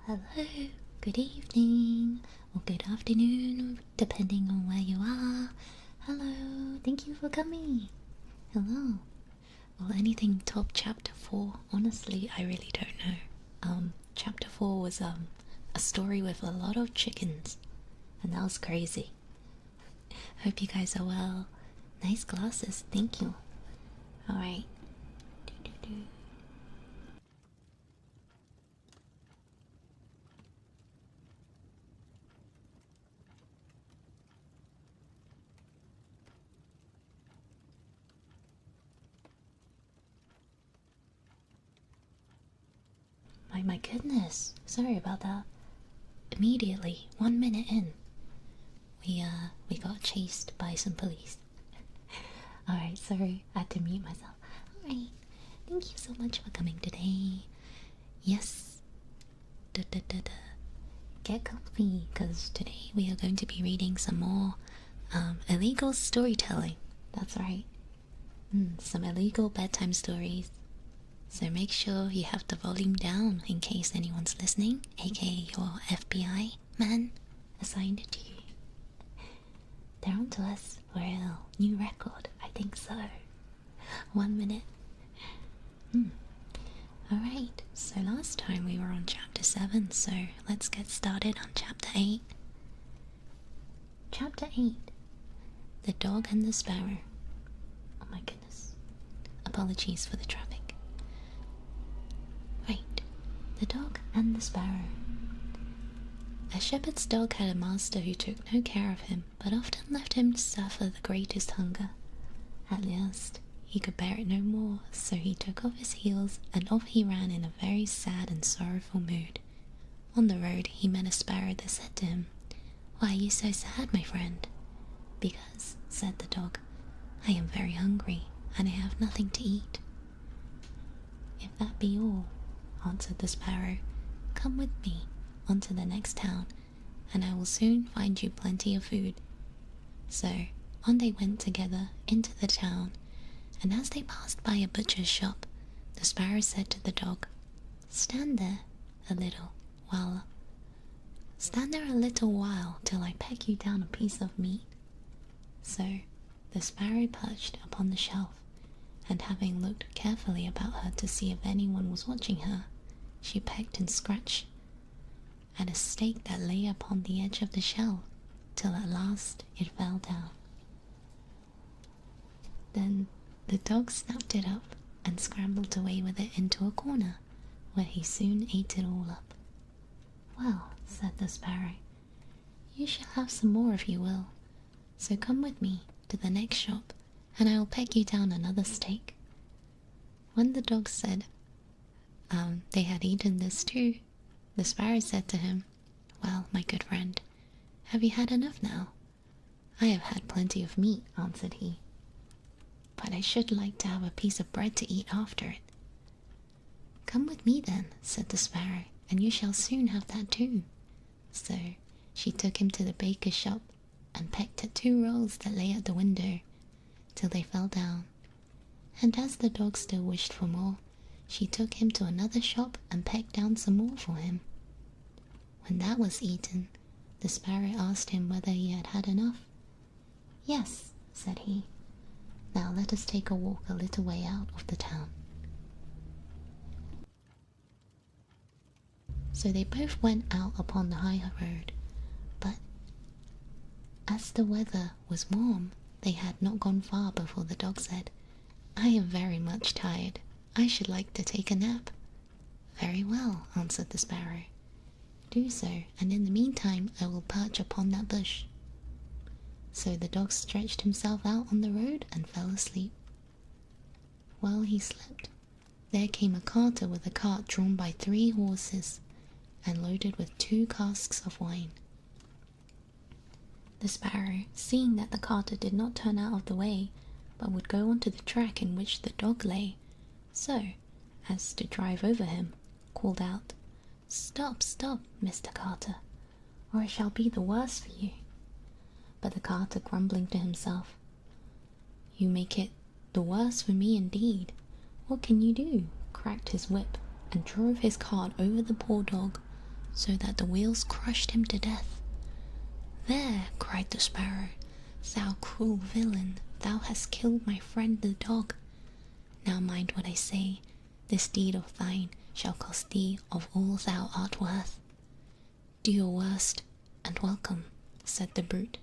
Hello, good evening, or good afternoon, depending on where you are. Hello, thank you for coming. Hello. Well, anything top chapter 4, honestly, I really don't know. Chapter 4 was a story with a lot of chickens, and that was crazy. Hope you guys are well. Nice glasses, thank you. Alright. My goodness, sorry about that. Immediately, 1 minute in, we got chased by some police. Alright, sorry, I had to mute myself. Alright, thank you so much for coming today. Yes. Get comfy, because today we are going to be reading some more illegal storytelling. That's right. Some illegal bedtime stories. So make sure you have the volume down in case anyone's listening, aka your FBI man assigned to you. They're on to us for a new record, I think so. 1 minute. Alright, so last time we were on chapter 7, so let's get started on chapter 8. Chapter 8. The Dog and the Sparrow. Oh my goodness. Apologies for the traffic. Right, the Dog and the Sparrow. A shepherd's dog had a master who took no care of him, but often left him to suffer the greatest hunger. At last, he could bear it no more, so he took off his heels and off he ran in a very sad and sorrowful mood. On the road, he met a sparrow that said to him, "Why are you so sad, my friend?" "Because," said the dog, "I am very hungry, and I have nothing to eat." "If that be all," answered the sparrow, "come with me on to the next town, and I will soon find you plenty of food." So on they went together into the town, and as they passed by a butcher's shop, the sparrow said to the dog, Stand there a little while till I peck you down a piece of meat." So the sparrow perched upon the shelf, and having looked carefully about her to see if anyone was watching her, she pecked and scratched at a steak that lay upon the edge of the shelf, till at last it fell down. Then the dog snapped it up and scrambled away with it into a corner, where he soon ate it all up. "Well," said the sparrow, "you shall have some more if you will, so come with me to the next shop, and I will peck you down another steak." When the dog said they had eaten this too, the sparrow said to him, "Well, my good friend, have you had enough now?" "I have had plenty of meat," answered he, "but I should like to have a piece of bread to eat after it." "Come with me then," said the sparrow, "and you shall soon have that too." So she took him to the baker's shop and pecked at 2 rolls that lay at the window, till they fell down. And as the dog still wished for more, she took him to another shop and pecked down some more for him. When that was eaten, the sparrow asked him whether he had had enough. "Yes," said he. "Now let us take a walk a little way out of the town." So they both went out upon the high road, but as the weather was warm, they had not gone far before the dog said, "I am very much tired. I should like to take a nap." "Very well," answered the sparrow. "Do so, and in the meantime I will perch upon that bush." So the dog stretched himself out on the road and fell asleep. While he slept, there came a carter with a cart drawn by 3 horses, and loaded with 2 casks of wine. The sparrow, seeing that the carter did not turn out of the way, but would go on to the track in which the dog lay, so as to drive over him, called out, "Stop, stop, Mr. Carter, or it shall be the worse for you." But the carter, grumbling to himself, "You make it the worse for me indeed. What can you do?" cracked his whip and drove his cart over the poor dog, so that the wheels crushed him to death. "There," cried the Sparrow, "thou cruel villain, thou hast killed my friend the dog. Now mind what I say, this deed of thine shall cost thee of all thou art worth." "Do your worst, and welcome," said the brute.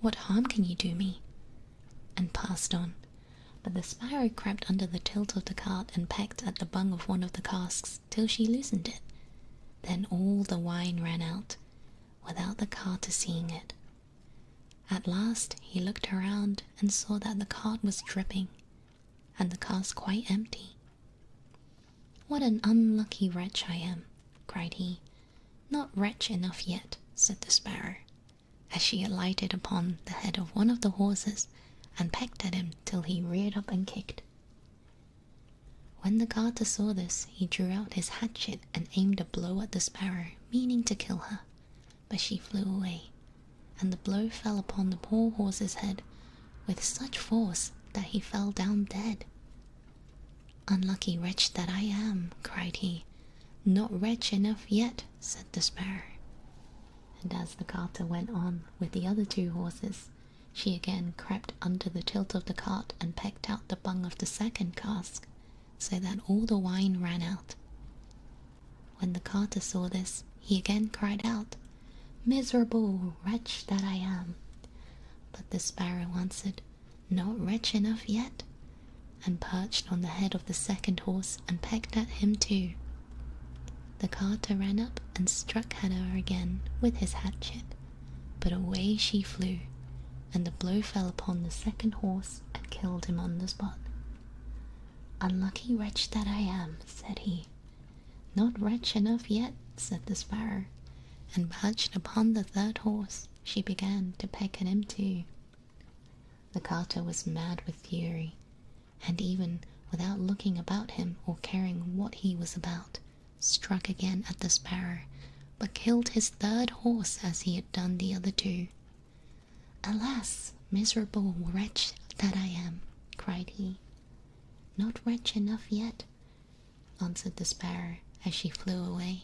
"What harm can you do me?" And passed on. But the Sparrow crept under the tilt of the cart and pecked at the bung of one of the casks till she loosened it. Then all the wine ran out, without the carter seeing it. At last he looked around and saw that the cart was dripping, and the cask quite empty. "What an unlucky wretch I am," cried he. "Not wretch enough yet," said the Sparrow, as she alighted upon the head of one of the horses and pecked at him till he reared up and kicked. When the carter saw this, he drew out his hatchet and aimed a blow at the Sparrow, meaning to kill her, but she flew away, and the blow fell upon the poor horse's head with such force that he fell down dead. "Unlucky wretch that I am," cried he. "Not wretch enough yet," said the Sparrow. And as the carter went on with the other two horses, she again crept under the tilt of the cart and pecked out the bung of the second cask, so that all the wine ran out. When the carter saw this, he again cried out, "Miserable wretch that I am!" But the Sparrow answered, "Not wretch enough yet," and perched on the head of the second horse and pecked at him too. The carter ran up and struck at her again with his hatchet, but away she flew, and the blow fell upon the second horse and killed him on the spot. "Unlucky wretch that I am," said he. "Not wretch enough yet," said the Sparrow, and perched upon the third horse, she began to peck at him too. The carter was mad with fury, and even without looking about him or caring what he was about, struck again at the Sparrow, but killed his third horse as he had done the other two. "Alas, miserable wretch that I am," cried he. "Not wretch enough yet," answered the Sparrow as she flew away.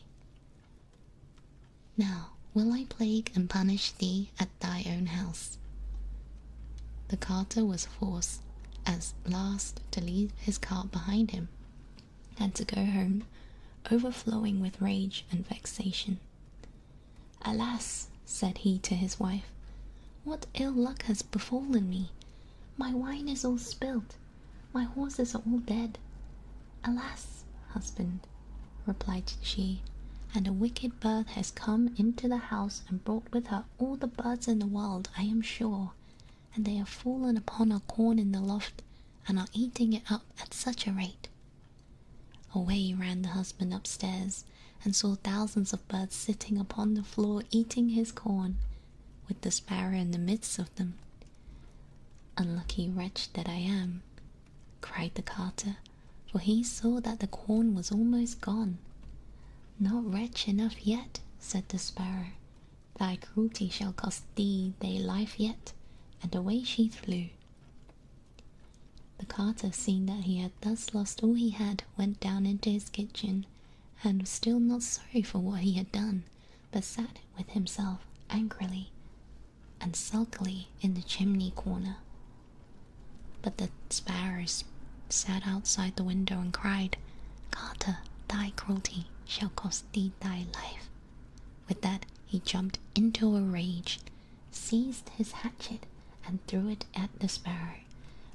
"Now will I plague and punish thee at thy own house." The carter was forced at last to leave his cart behind him, and to go home, overflowing with rage and vexation. "Alas," said he to his wife, "what ill luck has befallen me! My wine is all spilt, my horses are all dead." "Alas, husband," replied she, "and a wicked bird has come into the house and brought with her all the birds in the world, I am sure, and they have fallen upon our corn in the loft and are eating it up at such a rate." Away ran the husband upstairs and saw thousands of birds sitting upon the floor eating his corn, with the Sparrow in the midst of them. "Unlucky wretch that I am," cried the carter, for he saw that the corn was almost gone. "Not wretch enough yet," said the Sparrow. "Thy cruelty shall cost thee thy life yet," and away she flew. The carter, seeing that he had thus lost all he had, went down into his kitchen, and was still not sorry for what he had done, but sat with himself angrily and sulkily in the chimney corner. But the Sparrows sat outside the window and cried, "Carter, thy cruelty shall cost thee thy life." With that he jumped into a rage, seized his hatchet and threw it at the Sparrow,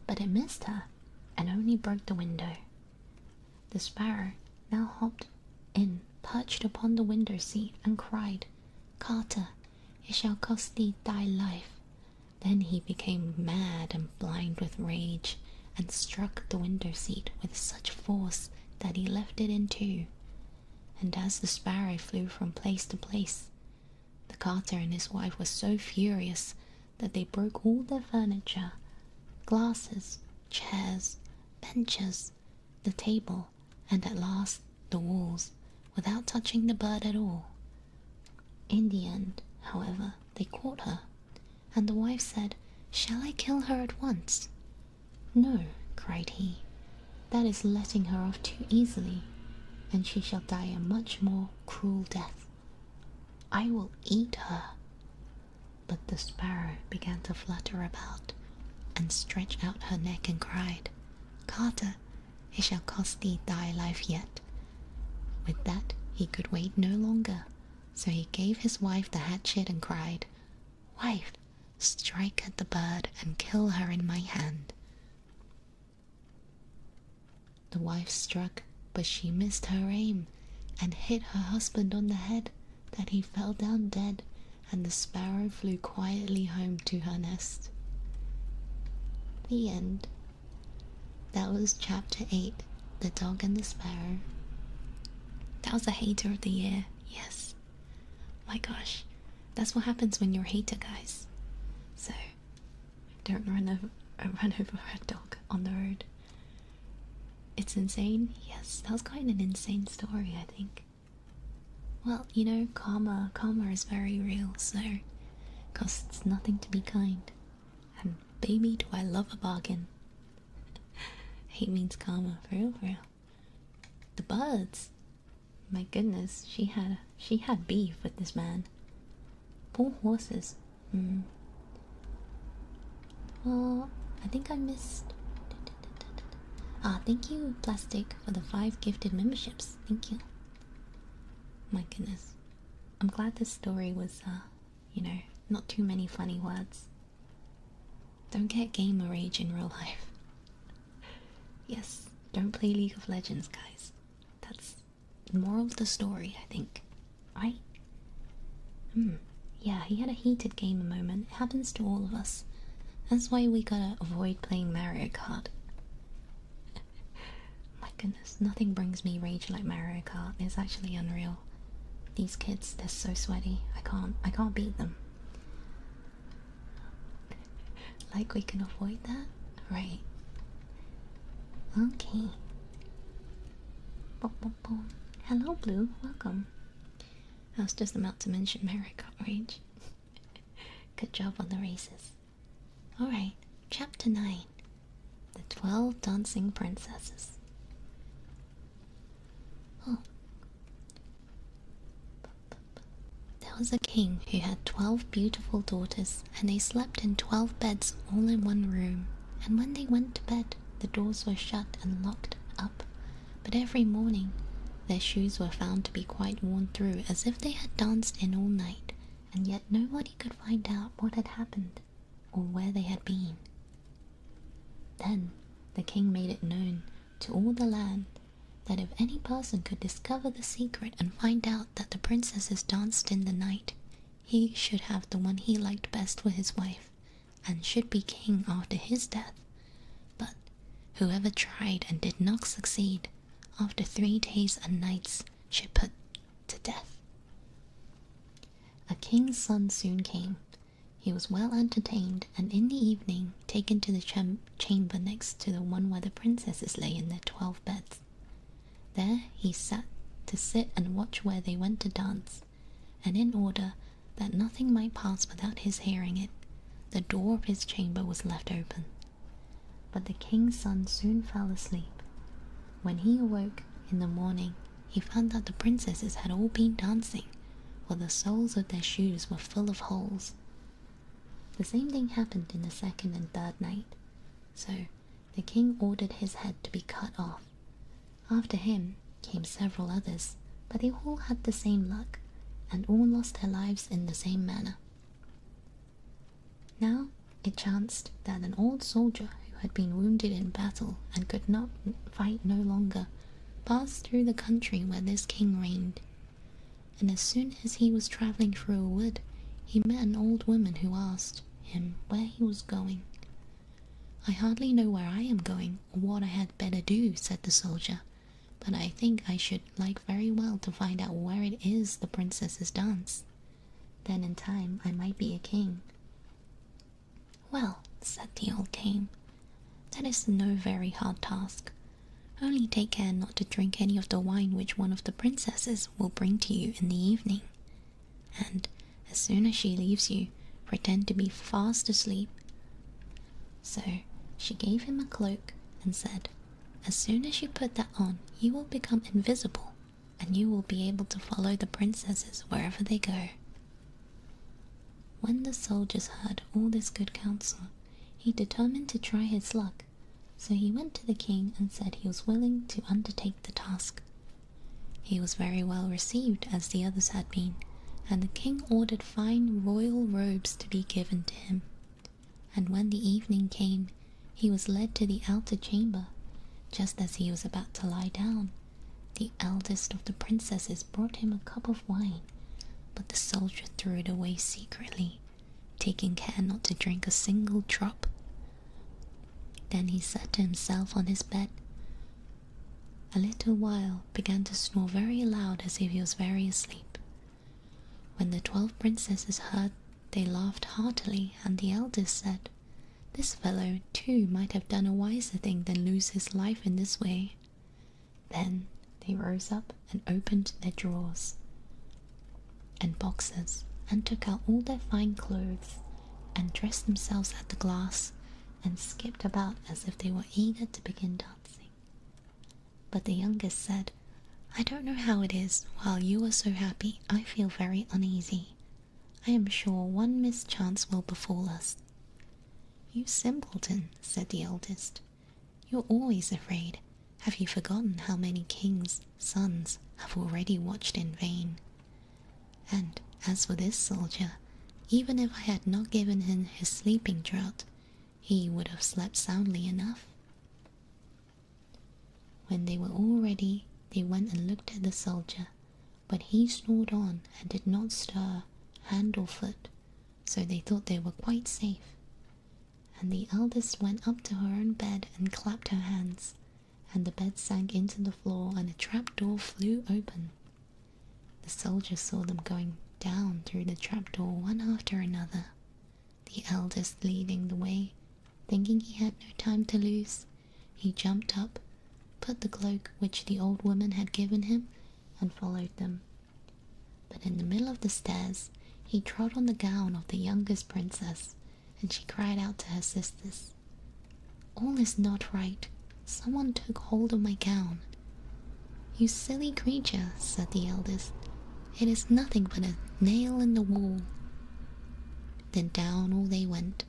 but it missed her and only broke the window. The Sparrow now hopped in, perched upon the window seat, and cried, "Carter, it shall cost thee thy life." Then he became mad and blind with rage, and struck the window seat with such force that he left it in two. And as the Sparrow flew from place to place, the carter and his wife were so furious that they broke all their furniture, glasses, chairs, benches, the table, and at last the walls, without touching the bird at all. In the end, however, they caught her, and the wife said, "Shall I kill her at once?" "No," cried he, "that is letting her off too easily, and she shall die a much more cruel death." I will eat her. But the sparrow began to flutter about, and stretch out her neck and cried, Carter, it shall cost thee thy life yet. With that he could wait no longer, so he gave his wife the hatchet and cried, Wife, strike at the bird and kill her in my hand. The wife struck, but she missed her aim, and hit her husband on the head, that he fell down dead, and the sparrow flew quietly home to her nest. The end. That was chapter 8, The Dog and the Sparrow. That was a hater of the year, yes. My gosh, that's what happens when you're a hater, guys. So, don't run over a dog on the road. It's insane, yes, that was quite an insane story, I think. Well, you know, karma is very real, so costs nothing to be kind. And baby, do I love a bargain. Hate means karma, for real, for real. The birds, my goodness, she had beef with this man. Poor horses. Well, I think I missed. Thank you, Plastic, for the 5 gifted memberships. Thank you. My goodness. I'm glad this story was, you know, not too many funny words. Don't get gamer rage in real life. Yes, don't play League of Legends, guys. That's the moral of the story, I think. Right? Yeah, he had a heated gamer moment. It happens to all of us. That's why we gotta avoid playing Mario Kart. My goodness, nothing brings me rage like Mario Kart. It's actually unreal. These kids, they're so sweaty. I can't beat them. Like we can avoid that? Right. Okay. Boom, boom, boom. Hello, Blue. Welcome. I was just about to mention Mario Kart Rage. Good job on the races. Alright, chapter 9. The 12 Dancing Princesses. Oh. There was a king who had 12 beautiful daughters, and they slept in 12 beds all in one room. And when they went to bed, the doors were shut and locked up. But every morning, their shoes were found to be quite worn through, as if they had danced in all night, and yet nobody could find out what had happened, or where they had been. Then the king made it known to all the land that if any person could discover the secret and find out that the princesses danced in the night, he should have the one he liked best for his wife, and should be king after his death. But whoever tried and did not succeed, after 3 days and nights should put to death. A king's son soon came. He was well entertained, and in the evening taken to the chamber next to the one where the princesses lay in their 12 beds. There he sat to sit and watch where they went to dance, and in order that nothing might pass without his hearing it, the door of his chamber was left open. But the king's son soon fell asleep. When he awoke in the morning, he found that the princesses had all been dancing, for the soles of their shoes were full of holes. The same thing happened in the second and third night, so the king ordered his head to be cut off. After him came several others, but they all had the same luck, and all lost their lives in the same manner. Now it chanced that an old soldier who had been wounded in battle and could not fight no longer passed through the country where this king reigned, and as soon as he was travelling through a wood, he met an old woman who asked him where he was going. "I hardly know where I am going, or what I had better do," said the soldier, "but I think I should like very well to find out where it is the princesses dance. Then in time I might be a king." "Well," said the old king, "that is no very hard task. Only take care not to drink any of the wine which one of the princesses will bring to you in the evening. And as soon as she leaves you, pretend to be fast asleep." So she gave him a cloak and said, "As soon as you put that on, you will become invisible, and you will be able to follow the princesses wherever they go, When the soldiers heard all this good counsel, he determined to try his luck, so he went to the king and said he was willing to undertake the task. He was very well received, as the others had been, and the king ordered fine royal robes to be given to him. And when the evening came, he was led to the outer chamber. Just as he was about to lie down, the eldest of the princesses brought him a cup of wine, but the soldier threw it away secretly, taking care not to drink a single drop. Then he sat to himself on his bed. A little while began to snore very loud as if he was very asleep. When the 12 princesses heard, they laughed heartily, and the eldest said, "This fellow too might have done a wiser thing than lose his life in this way." Then they rose up and opened their drawers and boxes and took out all their fine clothes and dressed themselves at the glass and skipped about as if they were eager to begin dancing. But the youngest said, "I don't know how it is, while you are so happy, I feel very uneasy. I am sure one mischance will befall us." "You simpleton," said the eldest. "You're always afraid. Have you forgotten how many kings' sons have already watched in vain? And as for this soldier, even if I had not given him his sleeping draught, he would have slept soundly enough." When they were all ready, they went and looked at the soldier, but he snored on and did not stir hand or foot, so they thought they were quite safe. And the eldest went up to her own bed and clapped her hands, and the bed sank into the floor and a trapdoor flew open. The soldier saw them going down through the trapdoor one after another, the eldest leading the way. Thinking he had no time to lose, he jumped up, put the cloak which the old woman had given him, and followed them. But in the middle of the stairs, he trod on the gown of the youngest princess, and she cried out to her sisters, "All is not right. Someone took hold of my gown." "You silly creature," said the eldest. "It is nothing but a nail in the wall." Then down all they went,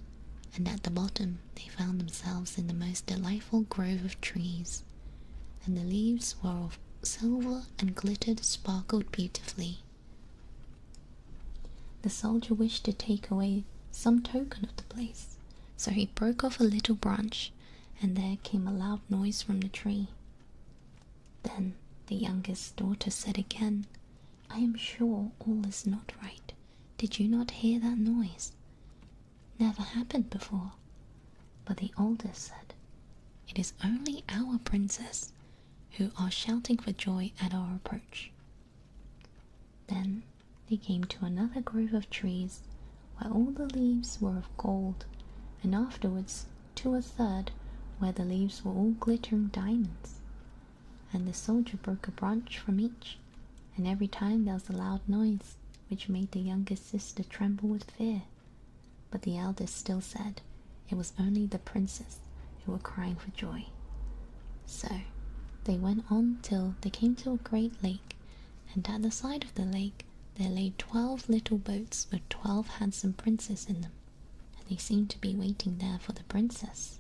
and at the bottom they found themselves in the most delightful grove of trees, and the leaves were of silver and sparkled beautifully. The soldier wished to take away some token of the place, so he broke off a little branch, and there came a loud noise from the tree. Then the youngest daughter said again, "I am sure all is not right. Did you not hear that noise? Never happened before." But the oldest said, "It is only our princess, who are shouting for joy at our approach." Then they came to another grove of trees, where all the leaves were of gold, and afterwards to a third, where the leaves were all glittering diamonds. And the soldier broke a branch from each, and every time there was a loud noise, which made the youngest sister tremble with fear. But the eldest still said it was only the princess who were crying for joy. So they went on till they came to a great lake, and at the side of the lake there lay 12 little boats with 12 handsome princes in them, and they seemed to be waiting there for the princess.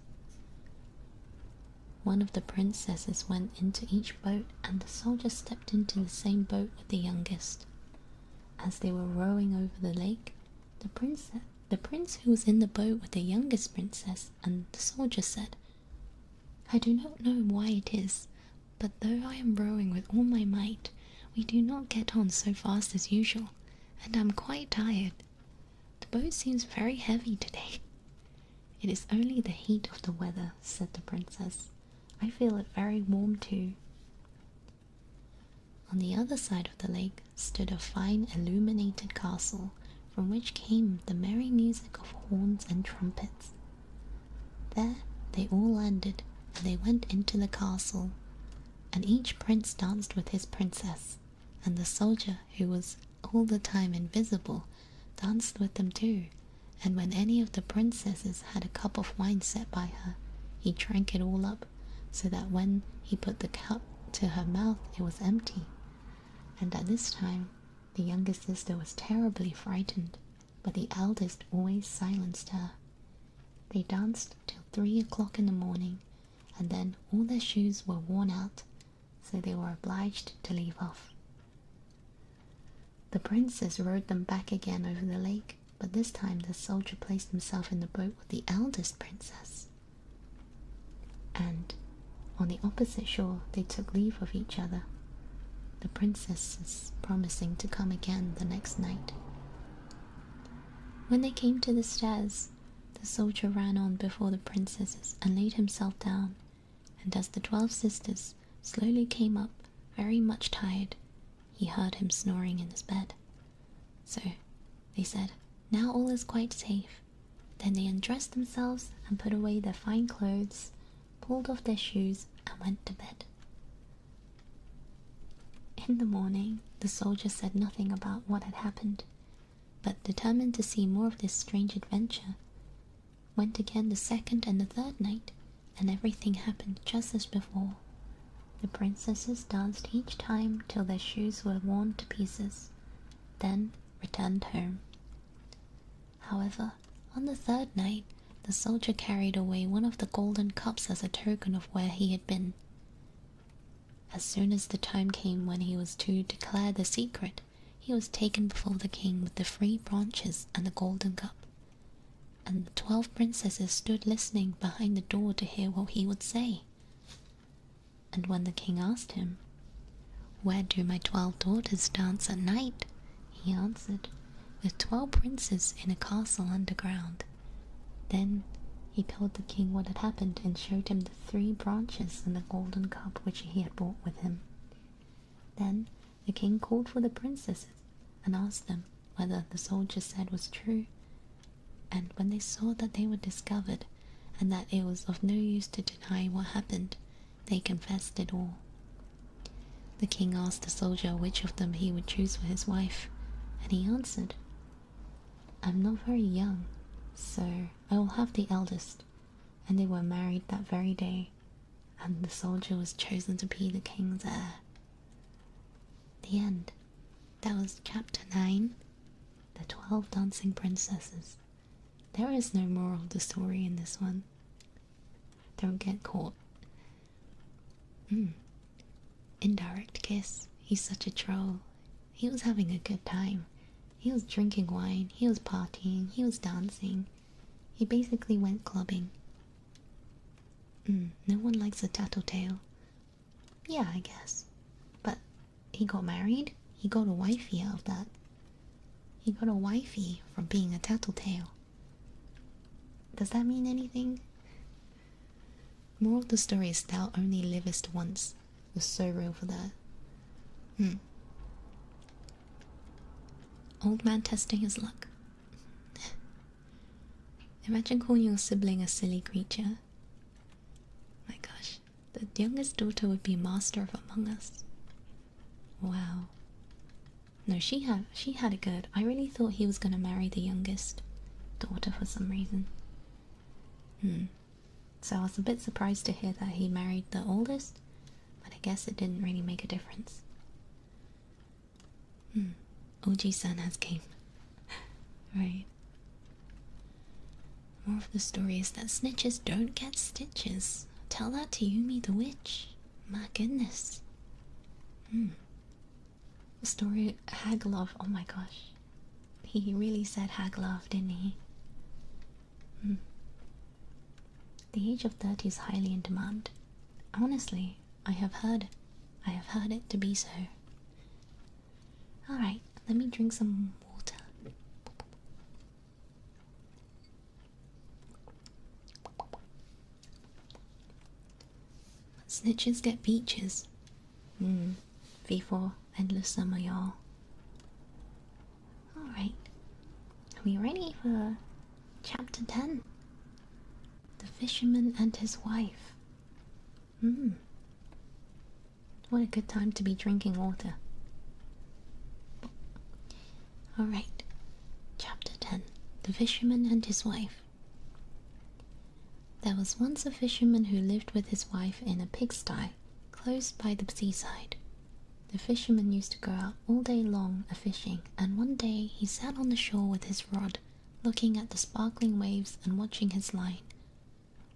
One of the princesses went into each boat, and the soldier stepped into the same boat with the youngest. As they were rowing over the lake, the prince who was in the boat with the youngest princess and the soldier said, "I do not know why it is, but though I am rowing with all my might, we do not get on so fast as usual, and I'm quite tired. The boat seems very heavy today." "It is only the heat of the weather," said the princess. "I feel it very warm too." On the other side of the lake stood a fine illuminated castle, from which came the merry music of horns and trumpets. There they all landed, and they went into the castle, and each prince danced with his princess, and the soldier, who was all the time invisible, danced with them too, and when any of the princesses had a cup of wine set by her, he drank it all up, so that when he put the cup to her mouth it was empty. And at this time the youngest sister was terribly frightened, but the eldest always silenced her. They danced till 3 o'clock in the morning, and then all their shoes were worn out, so they were obliged to leave off. The princess rowed them back again over the lake, but this time the soldier placed himself in the boat with the eldest princess. And on the opposite shore they took leave of each other, the princesses promising to come again the next night. When they came to the stairs, the soldier ran on before the princesses and laid himself down, and as the 12 sisters slowly came up, very much tired, he heard him snoring in his bed. So they said, "Now all is quite safe." Then they undressed themselves and put away their fine clothes, pulled off their shoes, and went to bed. In the morning, the soldier said nothing about what had happened, but determined to see more of this strange adventure, went again the second and the third night, and everything happened just as before. The princesses danced each time till their shoes were worn to pieces, then returned home. However, on the third night, the soldier carried away one of the golden cups as a token of where he had been. As soon as the time came when he was to declare the secret, he was taken before the king with the 3 branches and the golden cup, and the 12 princesses stood listening behind the door to hear what he would say. And when the king asked him, "Where do my 12 daughters dance at night?" he answered, "With 12 princes in a castle underground." Then he told the king what had happened and showed him the 3 branches and the golden cup which he had brought with him. Then the king called for the princesses and asked them whether the soldier said was true, and when they saw that they were discovered and that it was of no use to deny what happened, they confessed it all. The king asked the soldier which of them he would choose for his wife, and he answered, "I'm not very young, so I will have the eldest." And they were married that very day, and the soldier was chosen to be the king's heir. The end. That was chapter 9, The 12 Dancing Princesses. There is no moral of the story in this one. Don't get caught. Indirect kiss. He's such a troll. He was having a good time. He was drinking wine, he was partying, he was dancing. He basically went clubbing. No one likes a tattletale. Yeah, I guess. But he got married. He got a wifey out of that. He got a wifey from being a tattletale. Does that mean anything? Moral of the story is thou only livest once. It was so real for that. Old man testing his luck. Imagine calling your sibling a silly creature. My gosh, the youngest daughter would be master of Among Us. Wow. No, she had it good. I really thought he was gonna marry the youngest daughter for some reason. So I was a bit surprised to hear that he married the oldest, but I guess it didn't really make a difference. OG-san has game. Right. More of the story is that snitches don't get stitches. Tell that to Yumi the witch. My goodness. The story Haglove, oh my gosh. He really said Haglove, didn't he? The age of 30 is highly in demand. Honestly, I have heard it to be so. Alright, let me drink some water. Snitches get beaches. V4, endless summer, y'all. Alright. Are we ready for chapter 10? The Fisherman and His Wife. What a good time to be drinking water. Alright. Chapter 10. The Fisherman and His Wife. There was once a fisherman who lived with his wife in a pigsty close by the seaside. The fisherman used to go out all day long a-fishing, and one day he sat on the shore with his rod, looking at the sparkling waves and watching his line.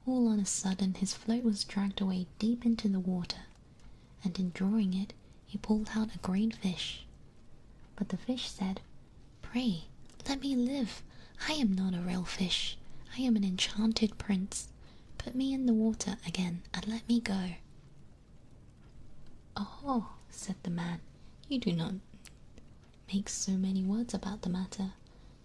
All on a sudden his float was dragged away deep into the water, and in drawing it he pulled out a great fish. But the fish said, "Pray, let me live. I am not a real fish. I am an enchanted prince. Put me in the water again and let me go." "Oh," said the man, "you do not make so many words about the matter.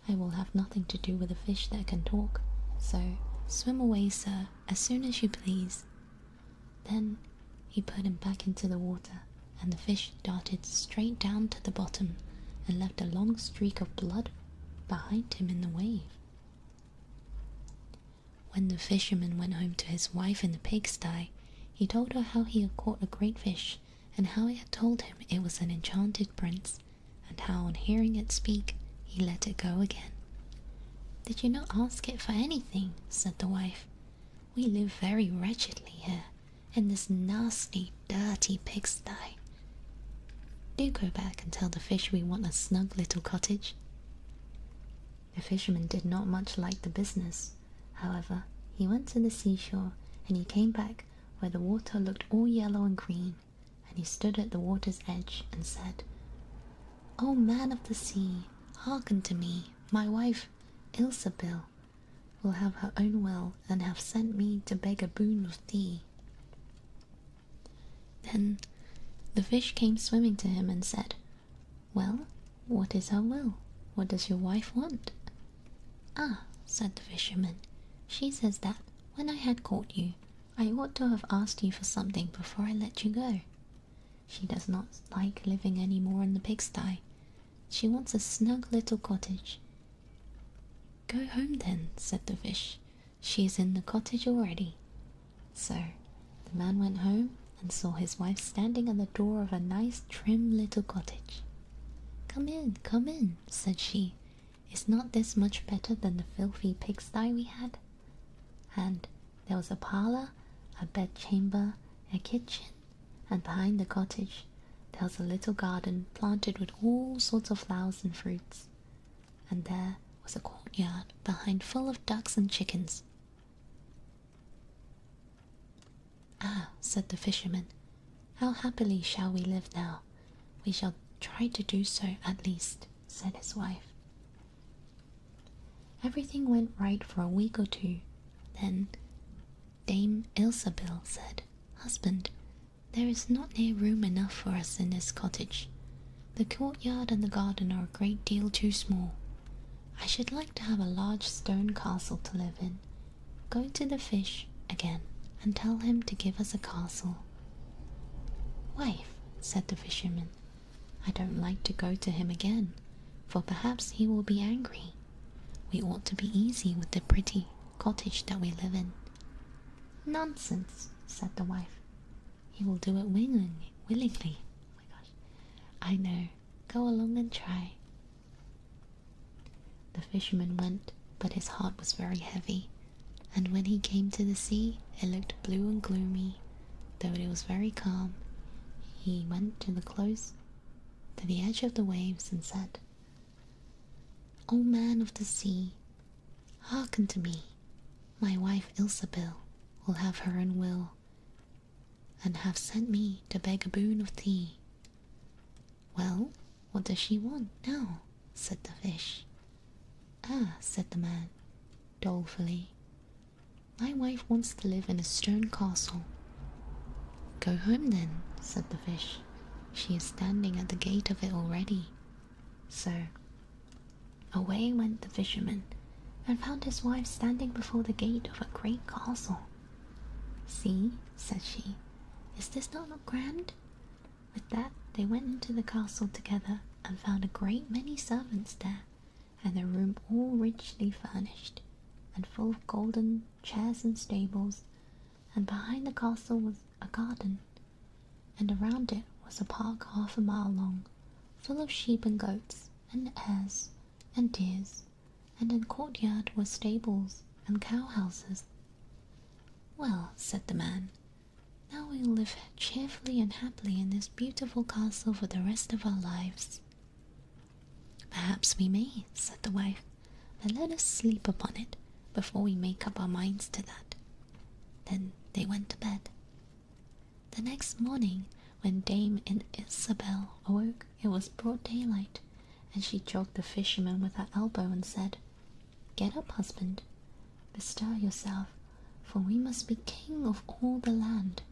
I will have nothing to do with a fish that can talk. So swim away, sir, as soon as you please." Then he put him back into the water, and the fish darted straight down to the bottom and left a long streak of blood behind him in the wave. When the fisherman went home to his wife in the pigsty, he told her how he had caught a great fish, and how it had told him it was an enchanted prince, and how on hearing it speak, he let it go again. "Did you not ask it for anything?" said the wife. "We live very wretchedly here, in this nasty, dirty pigsty. Do go back and tell the fish we want a snug little cottage." The fisherman did not much like the business. However, he went to the seashore, and he came back where the water looked all yellow and green, and he stood at the water's edge and said, "O man of the sea, hearken to me. My wife, Ilsebil, will have her own will, and have sent me to beg a boon of thee." Then the fish came swimming to him and said, "Well, what is her will? What does your wife want?" "Ah," said the fisherman, "she says that, when I had caught you, I ought to have asked you for something before I let you go. She does not like living any more in the pigsty. She wants a snug little cottage." "Go home then," said the fish. "She is in the cottage already." So the man went home and saw his wife standing at the door of a nice trim little cottage. Come in," said she. "Is not this much better than the filthy pigsty we had?" And there was a parlour, a bedchamber, a kitchen, and behind the cottage there was a little garden planted with all sorts of flowers and fruits, and there was a courtyard behind full of ducks and chickens. "Ah," said the fisherman, "how happily shall we live now. We shall try to do so at least," said his wife. Everything went right for a week or two. Then Dame Ilsebil said, "Husband, there is not near room enough for us in this cottage. The courtyard and the garden are a great deal too small. I should like to have a large stone castle to live in. Go to the fish again and tell him to give us a castle." "Wife," said the fisherman, "I don't like to go to him again, for perhaps he will be angry. We ought to be easy with the pretty cottage that we live in." "Nonsense," said the wife. "He will do it willingly. Oh my gosh. I know. Go along and try." The fisherman went, but his heart was very heavy, and when he came to the sea, it looked blue and gloomy, though it was very calm. He went to the edge of the waves and said, "O man of the sea, hearken to me. My wife Ilsebil will have her own will, and have sent me to beg a boon of thee." "Well, what does she want now?" said the fish. "Ah," said the man, dolefully, "my wife wants to live in a stone castle." "Go home then," said the fish. "She is standing at the gate of it already." So away went the fisherman, and found his wife standing before the gate of a great castle. "See," said she, "is this not grand?" With that they went into the castle together, and found a great many servants there, and the room all richly furnished, and full of golden chairs and stables, and behind the castle was a garden, and around it was a park 1/2 mile long, full of sheep and goats, and hares, and deers, and in the courtyard were stables and cow houses. "Well," said the man, Now we'll live cheerfully and happily in this beautiful castle for the rest of our lives. Perhaps we may, said the wife, but let us sleep upon it before we make up our minds to that. Then they went to bed. The next morning, when Dame Isabel awoke, it was broad daylight, and she joked the fisherman with her elbow and said, "Get up, husband, bestir yourself, for we must be king of all the land."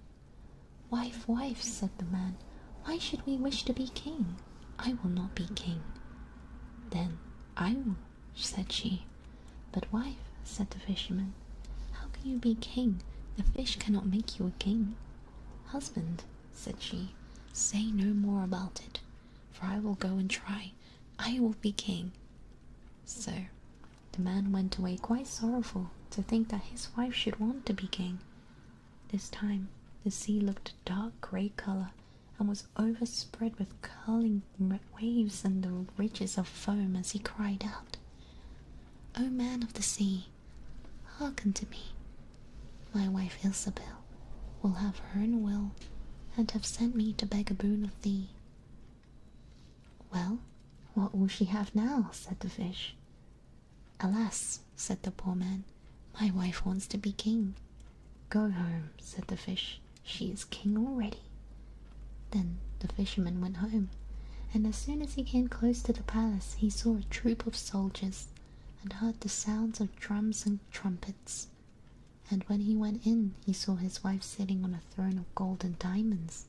"Wife, wife," said the man, "why should we wish to be king? I will not be king." "Then I will," said she. "But wife," said the fisherman, "how can you be king? The fish cannot make you a king." "Husband," said she, "say no more about it, for I will go and try. I will be king." So the man went away quite sorrowful to think that his wife should want to be king. This time the sea looked a dark grey colour and was overspread with curling waves and the ridges of foam as he cried out, "O man of the sea, hearken to me. My wife Isabel will have her own will, and have sent me to beg a boon of thee." "Well, what will she have now?" said the fish. "Alas," said the poor man, "my wife wants to be king." "Go home," said the fish, "she is king already." Then the fisherman went home, and as soon as he came close to the palace he saw a troop of soldiers, and heard the sounds of drums and trumpets. And when he went in he saw his wife sitting on a throne of gold and diamonds,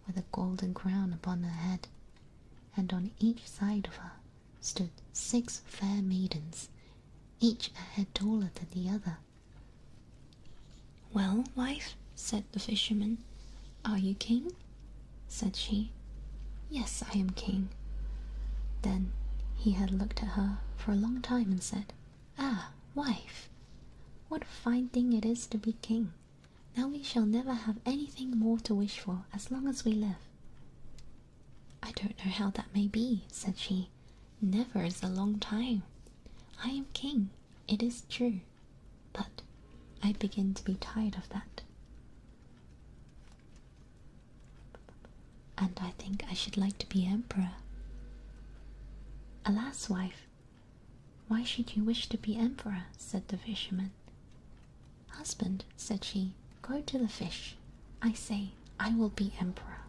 with a golden crown upon her head, and on each side of her stood 6 fair maidens, each a head taller than the other. "Well, wife," said the fisherman, "are you king?" Said she, "Yes, I am king." Then he had looked at her for a long time and said, "Ah, wife, what a fine thing it is to be king. Now we shall never have anything more to wish for as long as we live." "I don't know how that may be," said she. "Never is a long time. I am king, it is true, but I begin to be tired of that. And I think I should like to be emperor." "Alas, wife, why should you wish to be emperor?" said the fisherman. "Husband," said she, "go to the fish. I say, I will be emperor."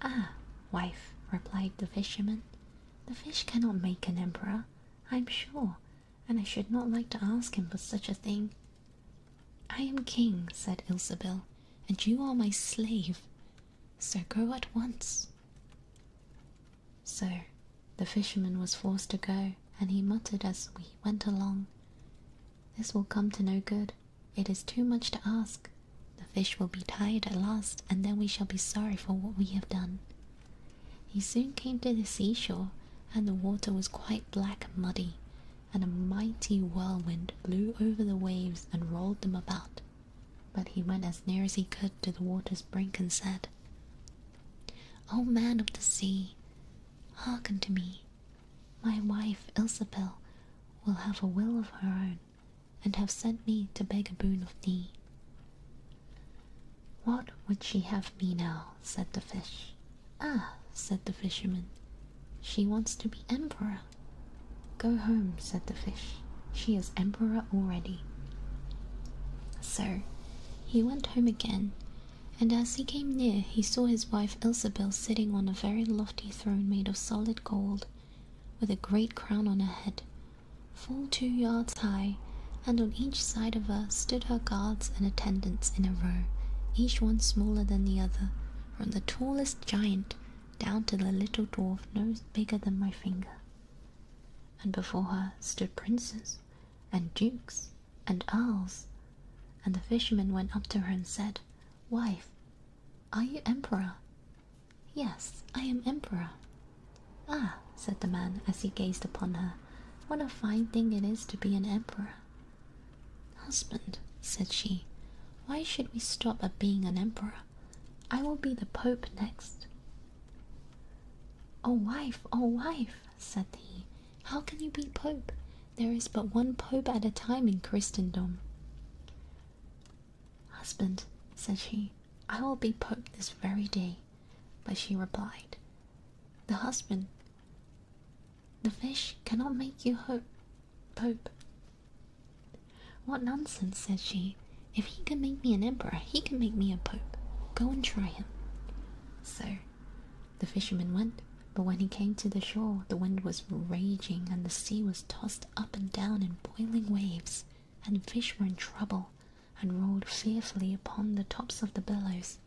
"Ah, wife," replied the fisherman, "the fish cannot make an emperor, I'm sure, and I should not like to ask him for such a thing." "I am king," said Isabel, "and you are my slave, so go at once." So the fisherman was forced to go, and he muttered as we went along, "This will come to no good. It is too much to ask. The fish will be tired at last, and then we shall be sorry for what we have done." He soon came to the seashore, and the water was quite black and muddy, and a mighty whirlwind blew over the waves and rolled them about. But he went as near as he could to the water's brink and said, "O man of the sea, hearken to me. My wife Isabel will have a will of her own, and have sent me to beg a boon of thee." "What would she have me now?" said the fish. "Ah," said the fisherman, "she wants to be emperor." "Go home," said the fish, "she is emperor already." So he went home again, and as he came near he saw his wife Isabel sitting on a very lofty throne made of solid gold, with a great crown on her head, full 2 yards high, and on each side of her stood her guards and attendants in a row, each one smaller than the other, from the tallest giant down to the little dwarf no bigger than my finger. And before her stood princes, and dukes, and earls, and the fisherman went up to her and said, "Wife, are you emperor?" "Yes, I am emperor." "Ah," said the man as he gazed upon her, "what a fine thing it is to be an emperor." "Husband," said she, "why should we stop at being an emperor? I will be the Pope next." Oh wife," said he, "how can you be Pope? There is but one Pope at a time in Christendom." "Husband," said she. I will be Pope this very day. But she replied, the husband, the fish cannot make you Pope. What nonsense, said she. If he can make me an emperor, he can make me a Pope. Go and try him. So the fisherman went, but when he came to the shore, the wind was raging and the sea was tossed up and down in boiling waves, and fish were in trouble and rolled fearfully upon the tops of the billows.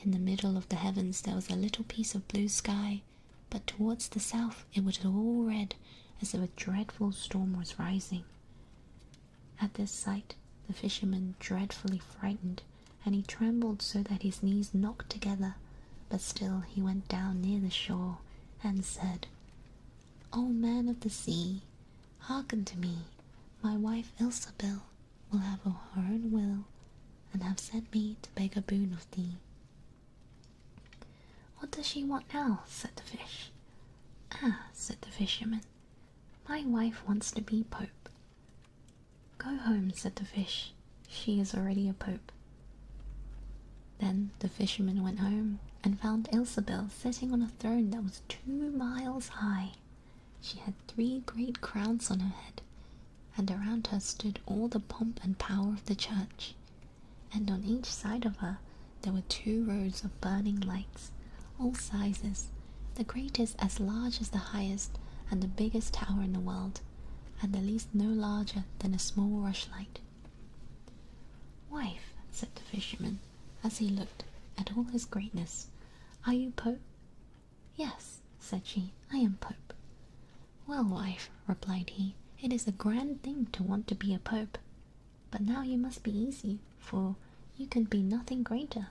In the middle of the heavens there was a little piece of blue sky, but towards the south it was all red, as if a dreadful storm was rising. At this sight the fisherman dreadfully frightened, and he trembled so that his knees knocked together, but still he went down near the shore, and said, O man of the sea, hearken to me. My wife Ilsabil will have her own will, and have sent me to beg a boon of thee. What does she want now? Said the fish. Ah, said the fisherman, my wife wants to be Pope. Go home, said the fish, she is already a Pope. Then the fisherman went home and found Ilsabil sitting on a throne that was 2 miles high. She had 3 great crowns on her head, and around her stood all the pomp and power of the church, and on each side of her there were 2 rows of burning lights, all sizes, the greatest as large as the highest and the biggest tower in the world, and the least no larger than a small rushlight. Wife, said the fisherman, as he looked at all his greatness, are you Pope? Yes, said she, I am Pope. Well, wife, replied he, it is a grand thing to want to be a Pope, but now you must be easy, for you can be nothing greater.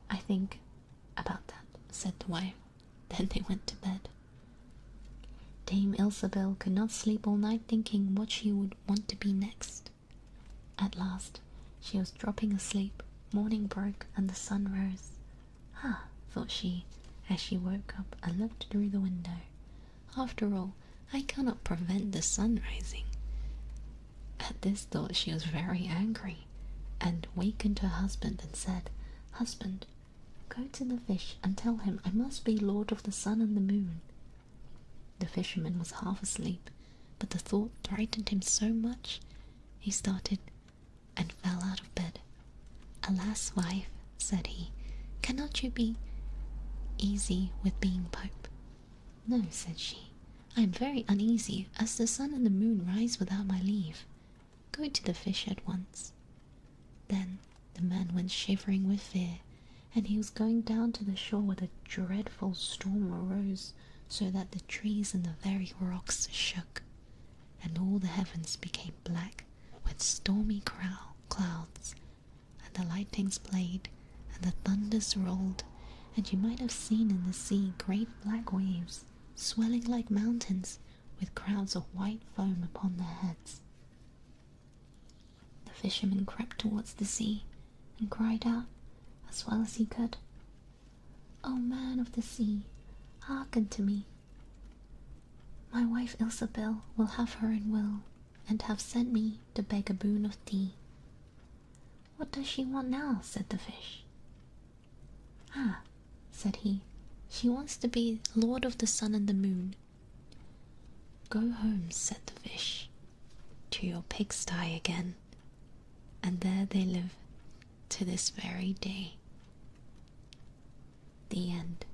I think about that, said the wife. Then they went to bed. Dame Ilsabil could not sleep all night thinking what she would want to be next. At last she was dropping asleep, morning broke and the sun rose. Ah, thought she, as she woke up and looked through the window, after all, I cannot prevent the sun rising. At this thought she was very angry, and wakened her husband and said, Husband, go to the fish and tell him I must be lord of the sun and the moon. The fisherman was half asleep, but the thought frightened him so much, he started and fell out of bed. Alas, wife, said he, cannot you be easy with being Pope? No, said she, I am very uneasy, as the sun and the moon rise without my leave. Go to the fish at once. Then the man went shivering with fear, and he was going down to the shore when a dreadful storm arose, so that the trees and the very rocks shook, and all the heavens became black with stormy clouds, and the lightnings played, and the thunders rolled, and you might have seen in the sea great black waves, swelling like mountains, with crowds of white foam upon their heads. The fisherman crept towards the sea, and cried out, as well as he could, O man of the sea, hearken to me. My wife Ilsabil will have her own will, and have sent me to beg a boon of thee. What does she want now? Said the fish. Ah, said he, she wants to be lord of the sun and the moon. Go home, said the fish, to your pigsty again, and there they live to this very day. The end.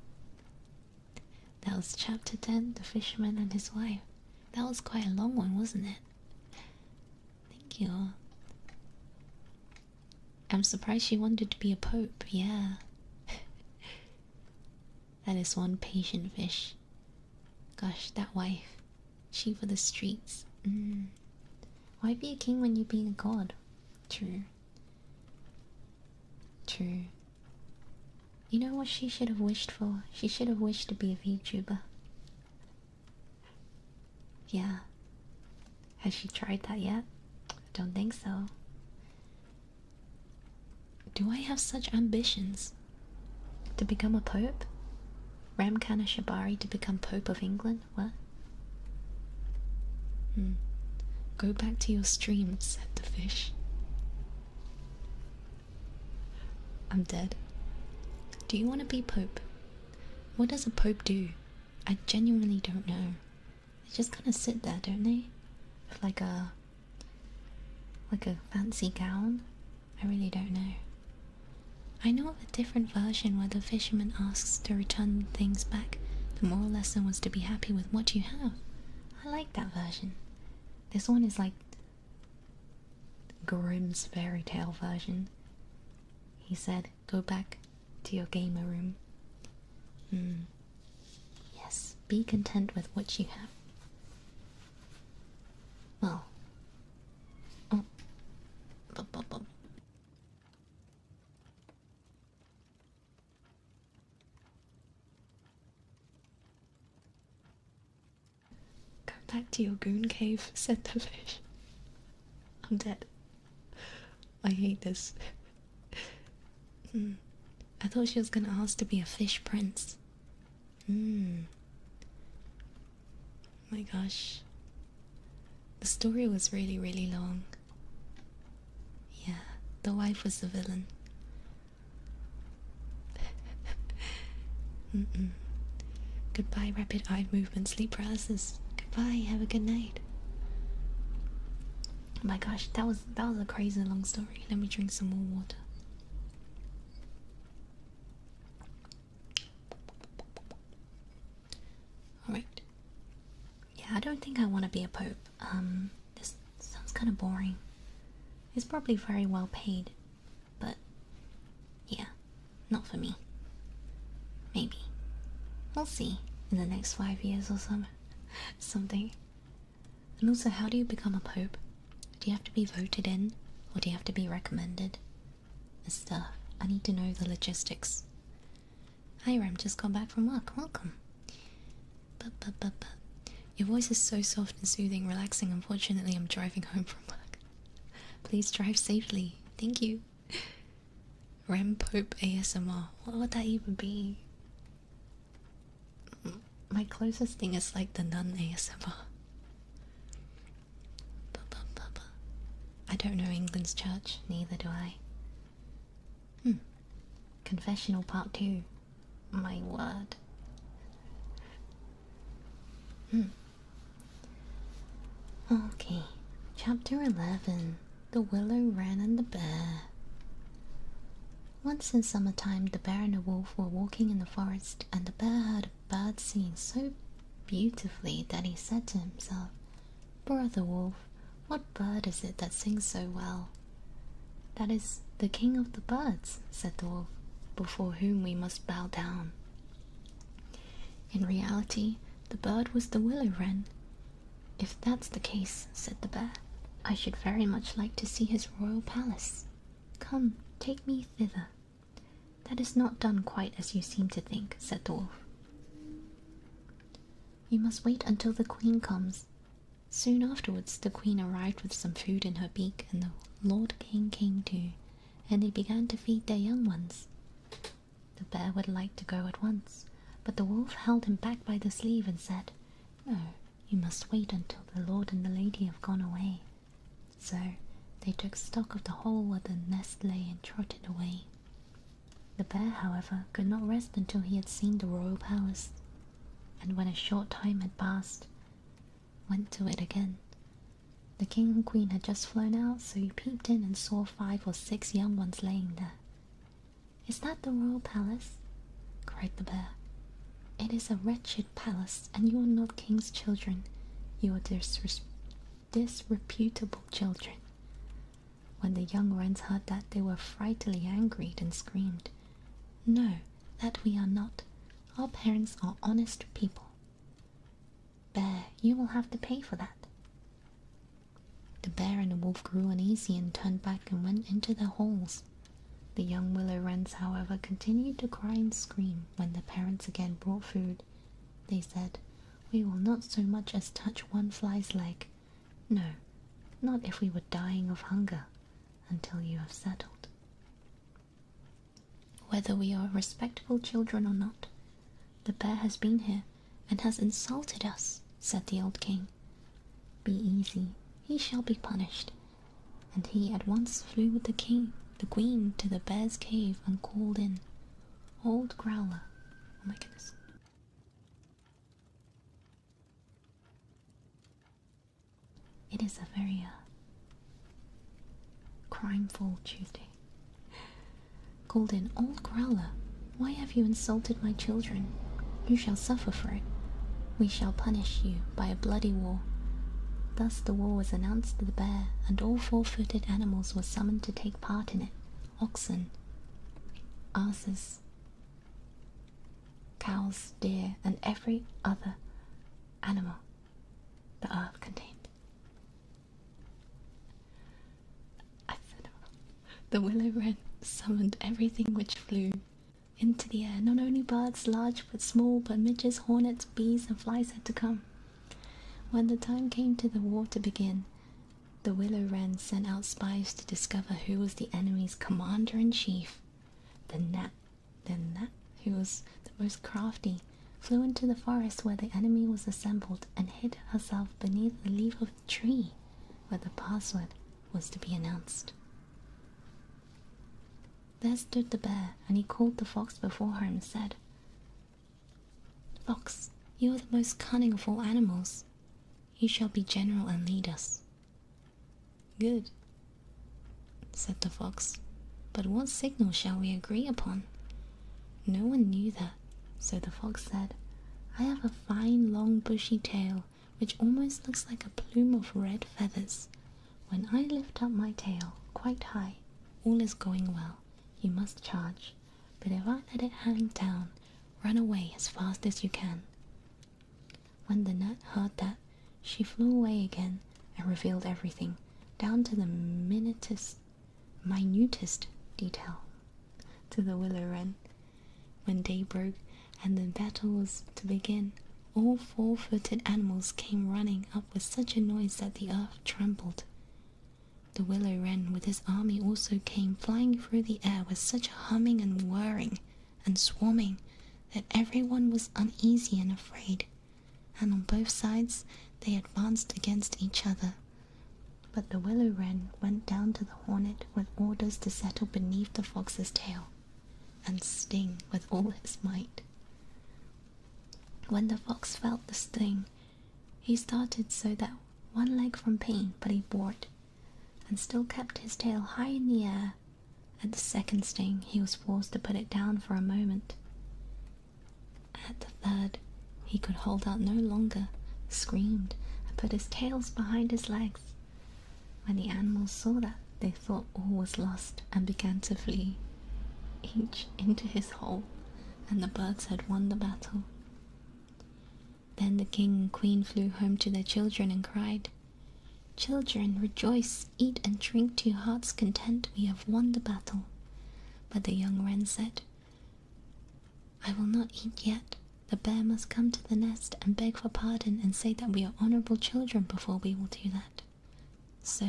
That was chapter 10, The Fisherman and His Wife. That was quite a long one, wasn't it? Thank you. I'm surprised she wanted to be a pope, yeah. That is one patient fish. Gosh, that wife. She for the streets. Why be a king when you're being a god? True. True. You know what she should have wished for? She should have wished to be a VTuber. Yeah. Has she tried that yet? I don't think so. Do I have such ambitions? To become a pope? Ramkhana Shabari to become Pope of England? What? Go back to your stream, said the fish. I'm dead. Do you want to be Pope? What does a Pope do? I genuinely don't know. They just kind of sit there, don't they? With like a fancy gown? I really don't know. I know of a different version where the fisherman asks to return things back. The moral lesson was to be happy with what you have. I like that version. This one is like Grimms Fairytale version. He said, go back to your gamer room. Yes, be content with what you have. Well. Oh. Go back to your goon cave, said the fish. I'm dead. I hate this. I thought she was gonna ask to be a fish prince. My gosh. The story was really, really long. Yeah, the wife was the villain. Goodbye, rapid eye movement, sleep paralysis. Goodbye, have a good night. Oh my gosh, that was a crazy long story. Let me drink some more water. Alright. Yeah, I don't think I want to be a pope. This sounds kind of boring. It's probably very well paid, but yeah, not for me. Maybe. We'll see in the next 5 years or something. And also, how do you become a pope? Do you have to be voted in, or do you have to be recommended? And stuff. I need to know the logistics. Hi Rem, just got back from work. Welcome. Your voice is so soft and soothing, relaxing. Unfortunately, I'm driving home from work. Please drive safely. Thank you. Rem Pope ASMR. What would that even be? My closest thing is like the nun ASMR. I don't know England's church, neither do I. Confessional part 2. My word. Okay, chapter 11. The Willow-Wren and the Bear. Once in summertime, the bear and the wolf were walking in the forest, and the bear heard a bird singing so beautifully that he said to himself, Brother Wolf, what bird is it that sings so well? That is the king of the birds, said the wolf, before whom we must bow down. In reality, the bird was the willow-wren. If that's the case, said the bear, I should very much like to see his royal palace. Come, take me thither. That is not done quite as you seem to think, said the wolf. You must wait until the queen comes. Soon afterwards, the queen arrived with some food in her beak, and the Lord King came too, and they began to feed their young ones. The bear would like to go at once, but the wolf held him back by the sleeve and said, No, you must wait until the lord and the lady have gone away. So they took stock of the hole where the nest lay and trotted away. The bear, however, could not rest until he had seen the royal palace, and when a short time had passed, went to it again. The king and queen had just flown out, so he peeped in and saw 5 or 6 young ones laying there. Is that the royal palace? Cried the bear. It is a wretched palace, and you are not king's children. You are disreputable children. When the young wrens heard that, they were frightfully angry and screamed, No, that we are not. Our parents are honest people. Bear, you will have to pay for that. The bear and the wolf grew uneasy and turned back and went into their holes. The young willow wrens, however, continued to cry and scream when their parents again brought food. They said, We will not so much as touch one fly's leg. No, not if we were dying of hunger, until you have settled. Whether we are respectable children or not, the bear has been here and has insulted us, said the old king. Be easy, he shall be punished. And he at once flew with the king the queen to the bear's cave and called in Old Growler. Oh my goodness. It is a very crimeful Tuesday. Called in Old Growler, why have you insulted my children? You shall suffer for it. We shall punish you by a bloody war. Thus the war was announced to the bear, and all four-footed animals were summoned to take part in it. Oxen, asses, cows, deer, and every other animal the earth contained. The Willow-Wren summoned everything which flew into the air. Not only birds, large but small, but midges, hornets, bees, and flies had to come. When the time came to the war to begin, the Willow-Wren sent out spies to discover who was the enemy's commander-in-chief. The gnat, who was the most crafty, flew into the forest where the enemy was assembled and hid herself beneath the leaf of the tree where the password was to be announced. There stood the bear, and he called the fox before her and said, Fox, you are the most cunning of all animals. You shall be general and lead us. Good, said the fox, but what signal shall we agree upon? No one knew that, so the fox said, I have a fine long bushy tail which almost looks like a plume of red feathers. When I lift up my tail quite high, all is going well. You must charge, but if I let it hang down, run away as fast as you can. When the gnat heard that, she flew away again and revealed everything, down to the minutest detail, to the Willow-Wren. When day broke and the battle was to begin, all four-footed animals came running up with such a noise that the earth trembled. The Willow-Wren with his army also came flying through the air with such a humming and whirring and swarming that everyone was uneasy and afraid, and on both sides they advanced against each other. But the Willow-Wren went down to the hornet with orders to settle beneath the fox's tail and sting with all his might. When the fox felt the sting, he started so that one leg from pain, but he bore it, and still kept his tail high in the air. At the second sting, he was forced to put it down for a moment. At the third, he could hold out no longer, screamed, and put his tails behind his legs. When the animals saw that, they thought all was lost and began to flee, each into his hole, and the birds had won the battle. Then the king and queen flew home to their children and cried, Children, rejoice, eat and drink to your heart's content, we have won the battle. But the young wren said, I will not eat yet. The bear must come to the nest and beg for pardon and say that we are honourable children before we will do that. So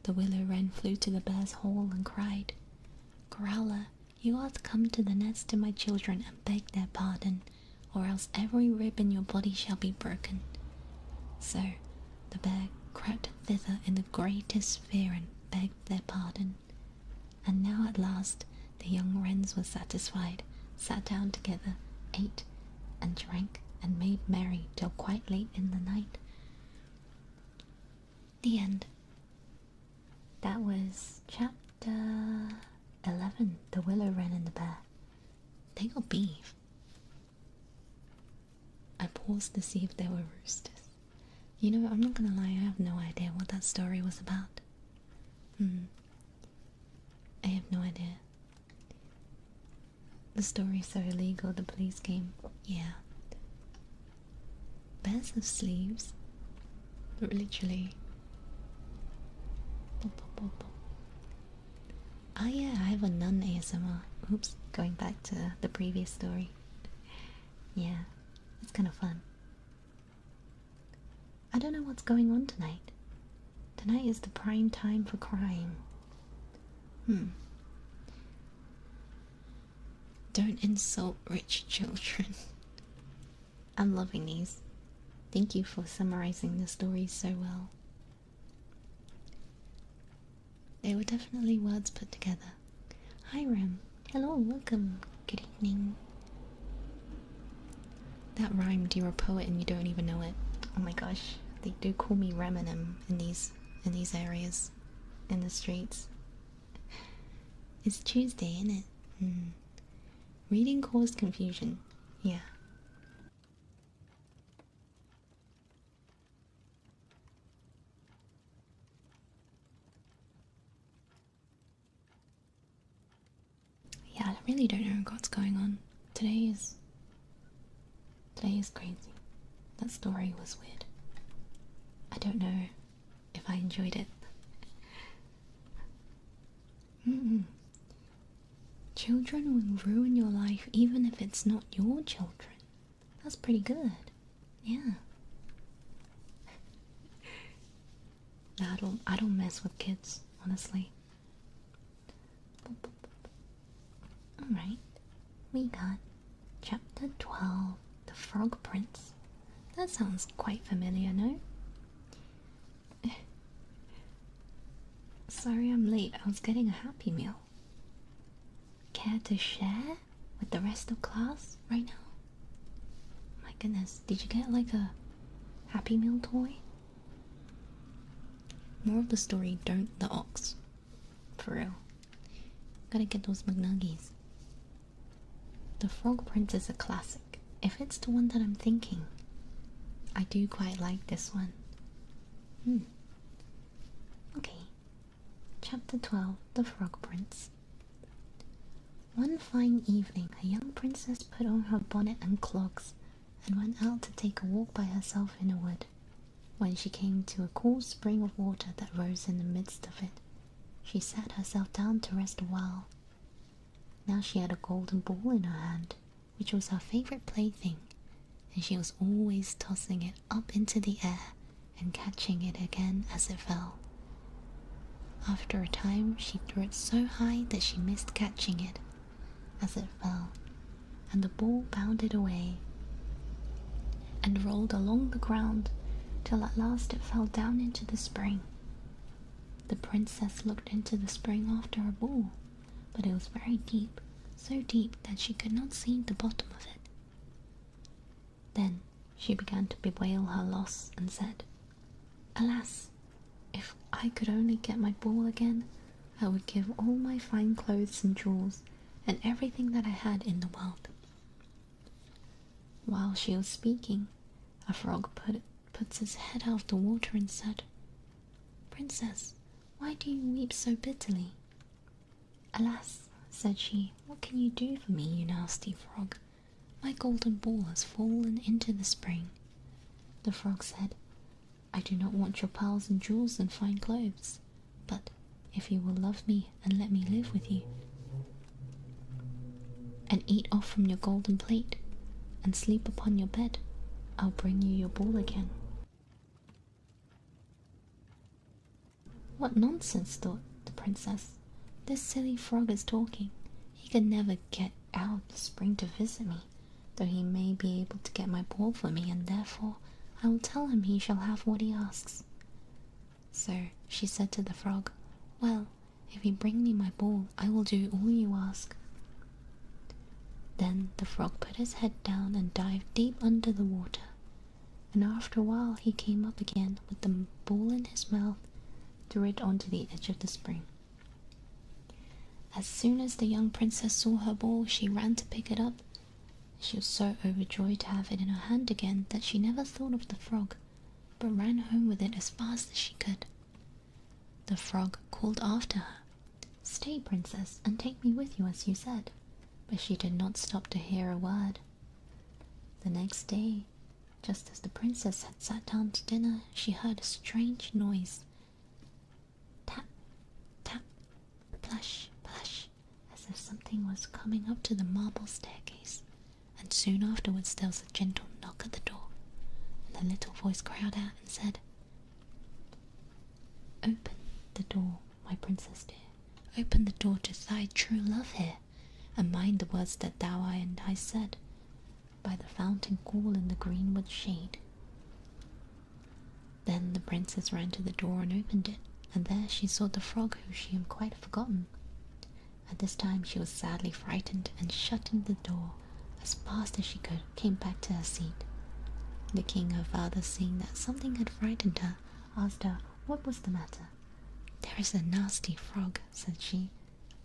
the Willow-Wren flew to the bear's hole and cried, Growler, you are to come to the nest to my children and beg their pardon, or else every rib in your body shall be broken. So the bear crept thither in the greatest fear and begged their pardon. And now at last the young wrens were satisfied, sat down together, ate and drank and made merry till quite late in the night. The end. That was chapter 11, The Willow-Wren and the Bear. They got beef. I paused to see if there were roosters. You know, I'm not gonna lie, I have no idea what that story was about. I have no idea. The story's so illegal, the police came. Yeah. Bears have sleeves. Literally. Ah yeah, I have a nun ASMR. Oops, going back to the previous story. Yeah, it's kind of fun. I don't know what's going on tonight. Tonight is the prime time for crime. Don't insult rich children. I'm loving these. Thank you for summarizing the story so well. They were definitely words put together. Hi Rem. Hello, welcome. Good evening. That rhymed. You're a poet and you don't even know it. Oh my gosh. They do call me Reminem in these areas. In the streets. It's Tuesday, isn't it? Reading caused confusion. Yeah. Yeah, I really don't know what's going on. Today is crazy. That story was weird. I don't know if I enjoyed it. Children will ruin your life even if it's not your children. That's pretty good. Yeah. I don't mess with kids, honestly. Alright. We got chapter 12, The Frog Prince. That sounds quite familiar, no? Sorry I'm late, I was getting a Happy Meal. Care to share with the rest of class right now? My goodness, did you get like a Happy Meal toy? More of the story, don't the ox. For real. Gotta get those McNuggies. The Frog Prince is a classic. If it's the one that I'm thinking, I do quite like this one. Okay. Chapter 12, The Frog Prince. One fine evening, a young princess put on her bonnet and clogs and went out to take a walk by herself in a wood. When she came to a cool spring of water that rose in the midst of it, she sat herself down to rest a while. Now she had a golden ball in her hand, which was her favourite plaything, and she was always tossing it up into the air and catching it again as it fell. After a time, she threw it so high that she missed catching it as it fell, and the ball bounded away and rolled along the ground till at last it fell down into the spring. The princess looked into the spring after her ball, but it was very deep, so deep that she could not see the bottom of it. Then she began to bewail her loss and said, "Alas, if I could only get my ball again, I would give all my fine clothes and jewels and everything that I had in the world." While she was speaking, a frog puts his head out of the water and said, "Princess, why do you weep so bitterly?" "Alas," said she, "what can you do for me, you nasty frog? My golden ball has fallen into the spring." The frog said, "I do not want your pearls and jewels and fine clothes, but if you will love me and let me live with you, and eat off from your golden plate, and sleep upon your bed, I'll bring you your ball again." "What nonsense," thought the princess. "This silly frog is talking. He can never get out of the spring to visit me, though he may be able to get my ball for me, and therefore I will tell him he shall have what he asks." So she said to the frog, "Well, if you bring me my ball, I will do all you ask." Then the frog put his head down and dived deep under the water, and after a while he came up again with the ball in his mouth, threw it onto the edge of the spring. As soon as the young princess saw her ball, she ran to pick it up. She was so overjoyed to have it in her hand again that she never thought of the frog, but ran home with it as fast as she could. The frog called after her, "Stay, princess, and take me with you as you said," but she did not stop to hear a word. The next day, just as the princess had sat down to dinner, she heard a strange noise. Tap, tap, plash, plash, as if something was coming up to the marble staircase, and soon afterwards there was a gentle knock at the door, and a little voice cried out and said, "Open the door, my princess dear, open the door to thy true love here, and mind the words that thou and I said, by the fountain cool in the greenwood shade." Then the princess ran to the door and opened it, and there she saw the frog who she had quite forgotten. At this time she was sadly frightened, and shutting the door as fast as she could, came back to her seat. The king, her father, seeing that something had frightened her, asked her what was the matter. "There is a nasty frog," said she,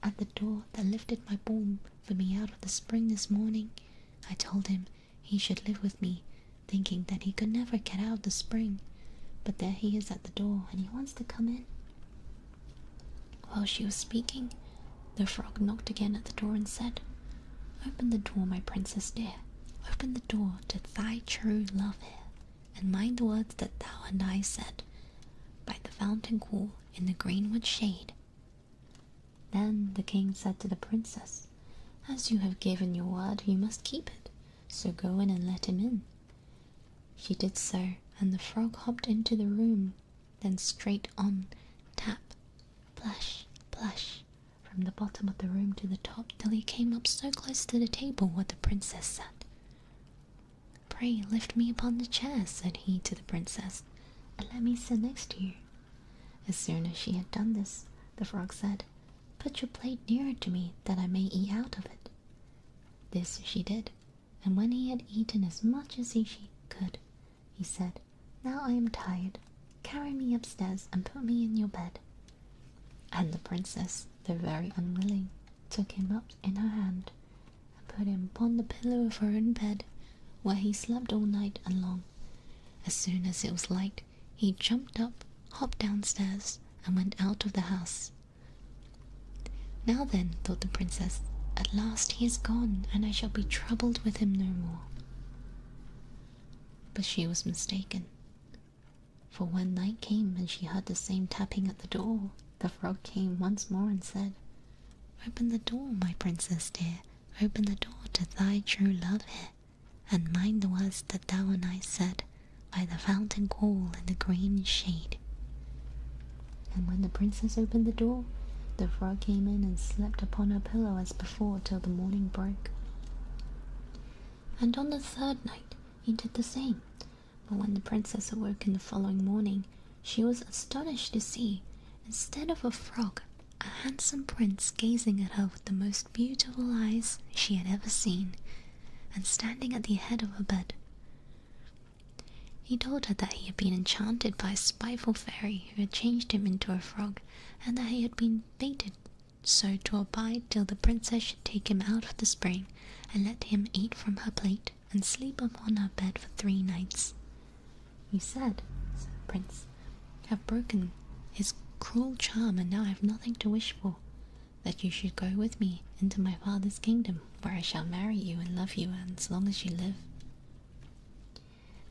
"at the door that lifted my ball for me out of the spring this morning. I told him he should live with me, thinking that he could never get out of the spring, but there he is at the door, and he wants to come in." While she was speaking, the frog knocked again at the door and said, "Open the door, my princess dear. Open the door to thy true love here, and mind the words that thou and I said, by the fountain cool in the greenwood shade." Then the king said to the princess, "As you have given your word, you must keep it, so go in and let him in." She did so, and the frog hopped into the room, then straight on, tap, plash, plash, from the bottom of the room to the top, till he came up so close to the table where the princess sat. "Pray lift me upon the chair," said he to the princess, "and let me sit next to you." As soon as she had done this, the frog said, "Put your plate nearer to me, that I may eat out of it." This she did, and when he had eaten as much as she could, he said, "Now I am tired. Carry me upstairs and put me in your bed." And the princess, though very unwilling, took him up in her hand, and put him upon the pillow of her own bed, where he slept all night and long. As soon as it was light, he jumped up, hopped downstairs, and went out of the house. "Now then," thought the princess, "at last he is gone, and I shall be troubled with him no more." But she was mistaken, for when night came and she heard the same tapping at the door, the frog came once more and said, "Open the door, my princess dear, open the door to thy true love here, and mind the words that thou and I said, by the fountain cool in the green shade." And when the princess opened the door, the frog came in and slept upon her pillow as before till the morning broke. And on the third night he did the same, but when the princess awoke in the following morning, she was astonished to see, instead of a frog, a handsome prince gazing at her with the most beautiful eyes she had ever seen, and standing at the head of her bed. He told her that he had been enchanted by a spiteful fairy who had changed him into a frog, and that he had been fated so to abide till the princess should take him out of the spring, and let him eat from her plate, and sleep upon her bed for 3 nights. "You said," said the prince, "have broken his cruel charm, and now I have nothing to wish for, that you should go with me into my father's kingdom, where I shall marry you and love you as long as you live."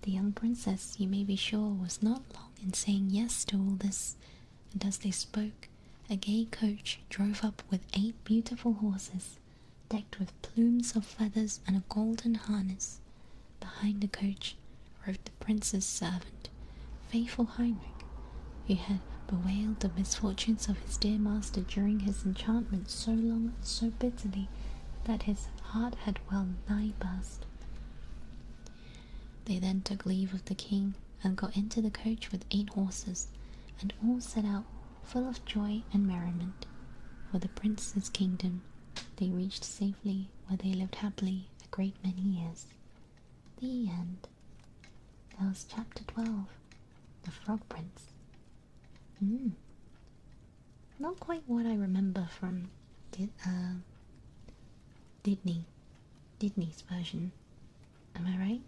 The young princess, you may be sure, was not long in saying yes to all this, and as they spoke, a gay coach drove up with 8 beautiful horses, decked with plumes of feathers and a golden harness. Behind the coach rode the prince's servant, faithful Heinrich, who had bewailed the misfortunes of his dear master during his enchantment so long and so bitterly that his heart had well nigh burst. They then took leave of the king and got into the coach with 8 horses, and all set out full of joy and merriment. For the prince's kingdom they reached safely, where they lived happily a great many years. The end. That was chapter 12, The Frog Prince. Not quite what I remember from Disney's version. Am I right?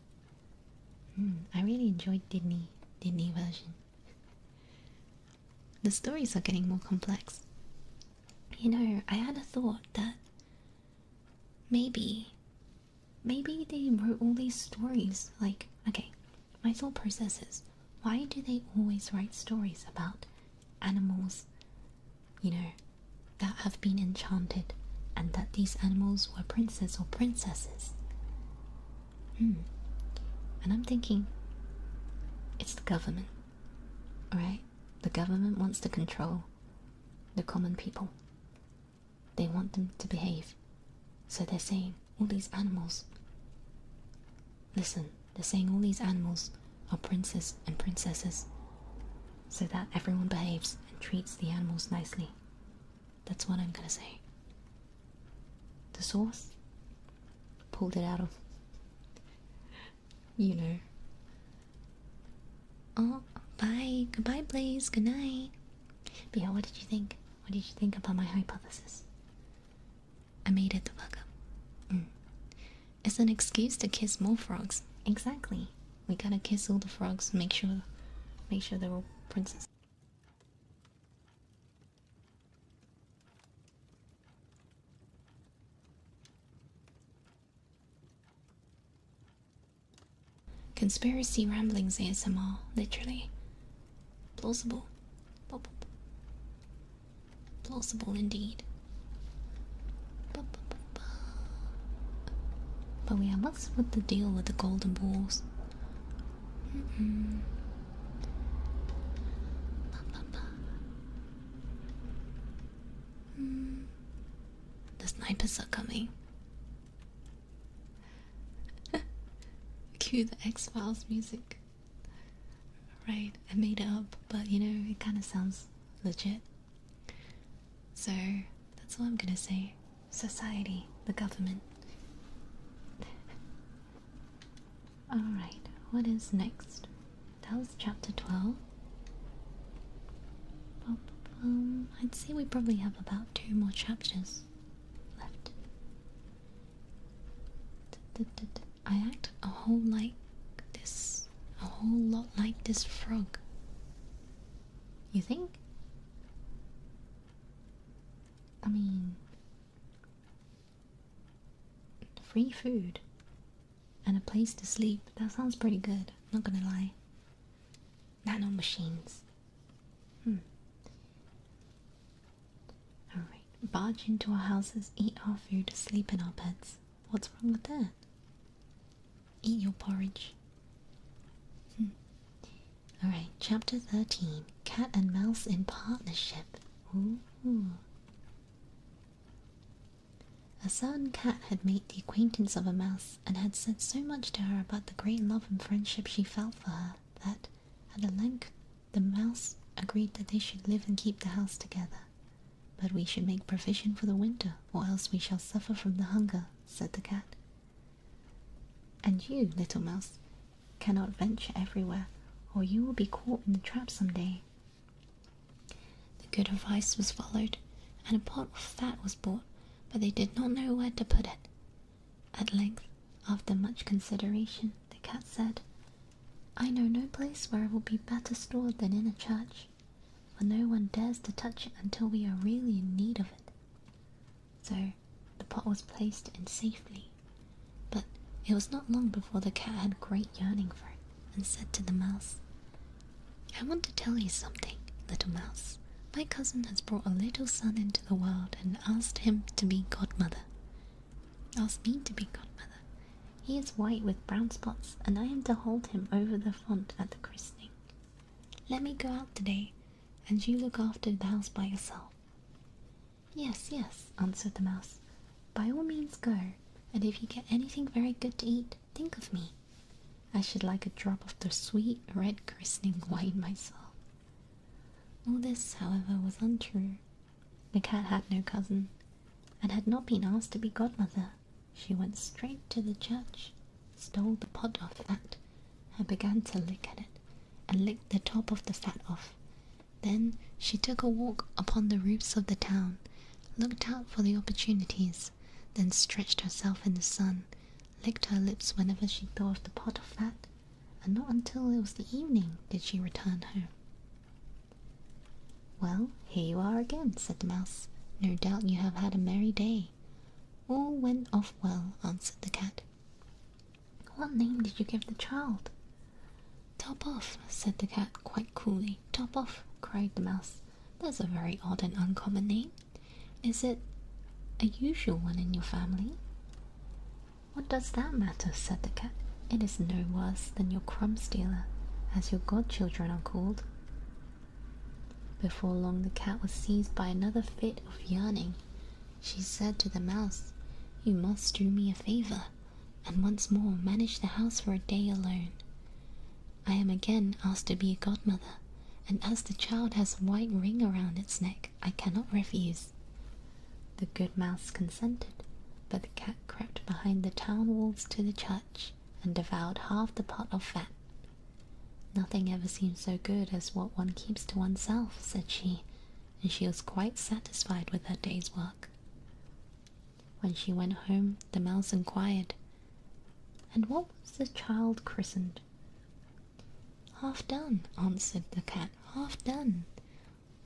I really enjoyed Disney version. The stories are getting more complex. You know, I had a thought that maybe they wrote all these stories, like, okay, my thought process is, why do they always write stories about animals, you know, that have been enchanted, and that these animals were princes or princesses? And I'm thinking, it's the government, alright? The government wants to control the common people. They want them to behave. So they're saying, all these animals, listen, they're saying all these animals are princes and princesses. so that everyone behaves and treats the animals nicely. That's what I'm gonna say. The source? Pulled it out of, you know. Oh, bye. Goodbye, Blaze. Good night. But yeah, what did you think? What did you think about my hypothesis? I made it the fuck up. It's an excuse to kiss more frogs. Exactly. We gotta kiss all the frogs. Make sure they're all princesses. Conspiracy ramblings ASMR, literally. Plausible. Plausible indeed. But yeah, what's with the deal with the golden balls? The snipers are coming. Cue the X-Files music. Right, I made it up, but you know, it kind of sounds legit. So, that's all I'm gonna say. Society, the government. Alright, what is next? That was chapter 12. I'd say we probably have about 2 more chapters left. I act a whole lot like this frog. You think? I mean, free food and a place to sleep. That sounds pretty good, not gonna lie. Nano machines. Alright, barge into our houses, eat our food, sleep in our beds. What's wrong with that? Eat your porridge. Alright, chapter 13. Cat and mouse in partnership. Ooh. A certain cat had made the acquaintance of a mouse and had said so much to her about the great love and friendship she felt for her that, at length, the mouse agreed that they should live and keep the house together. But we should make provision for the winter, or else we shall suffer from the hunger, said the cat. And you, little mouse, cannot venture everywhere, or you will be caught in the trap some day. The good advice was followed, and a pot of fat was bought, but they did not know where to put it. At length, after much consideration, the cat said, I know no place where it will be better stored than in a church, for no one dares to touch it until we are really in need of it. So, the pot was placed in safely, but it was not long before the cat had great yearning for it, and said to the mouse, I want to tell you something, little mouse. My cousin has brought a little son into the world and asked him to be godmother. Asked me to be godmother. He is white with brown spots, and I am to hold him over the font at the christening. Let me go out today, and you look after the house by yourself. Yes, answered the mouse. By all means go, and if you get anything very good to eat, think of me. I should like a drop of the sweet red christening wine myself. All this, however, was untrue. The cat had no cousin, and had not been asked to be godmother. She went straight to the church, stole the pot of fat, and began to lick at it, and licked the top of the fat off. Then she took a walk upon the roofs of the town, looked out for the opportunities, then stretched herself in the sun, licked her lips whenever she thought of the pot of fat, and not until it was the evening did she return home. Well, here you are again, said the mouse. No doubt you have had a merry day. All went off well, answered the cat. What name did you give the child? Top off, said the cat quite coolly. Top off, cried the mouse. That's a very odd and uncommon name. Is it a usual one in your family? What does that matter, said the cat. It is no worse than your crumb stealer, as your godchildren are called. Before long the cat was seized by another fit of yearning. She said to the mouse, You must do me a favour, and once more manage the house for a day alone. I am again asked to be a godmother, and as the child has a white ring around its neck, I cannot refuse." The good mouse consented, but the cat crept behind the town walls to the church and devoured half the pot of fat. "Nothing ever seems so good as what one keeps to oneself," said she, and she was quite satisfied with her day's work. When she went home, the mouse inquired, "And what was the child christened?" "Half done," answered the cat. "Half done."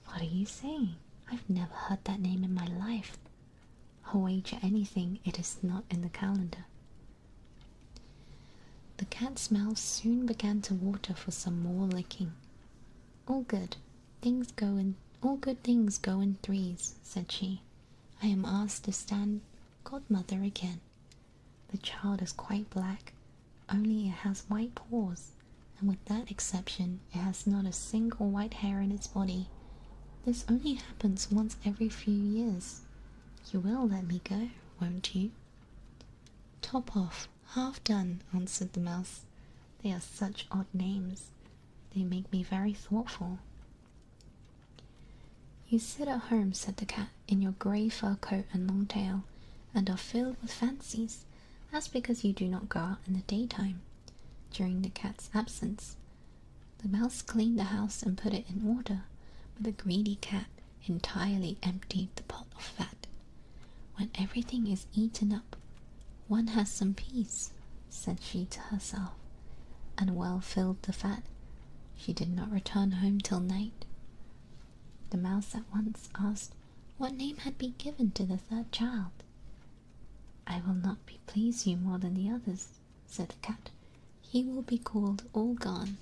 "What are you saying? I've never heard that name in my life. I'll wager anything it is not in the calendar." The cat's mouth soon began to water for some more licking. All good things go in threes," said she. "I am asked to stand godmother again. The child is quite black, only it has white paws, and with that exception it has not a single white hair in its body. This only happens once every few years. You will let me go, won't you?" "Top off, half done," answered the mouse. "They are such odd names. They make me very thoughtful." "You sit at home," said the cat, "in your grey fur coat and long tail, and are filled with fancies. That's because you do not go out in the daytime." During the cat's absence, the mouse cleaned the house and put it in order, but the greedy cat entirely emptied the pot of fat. "When everything is eaten up, one has some peace," said she to herself, and well filled the fat. She did not return home till night. The mouse at once asked what name had been given to the third child. "I will not please you more than the others," said the cat. "He will be called All Gone."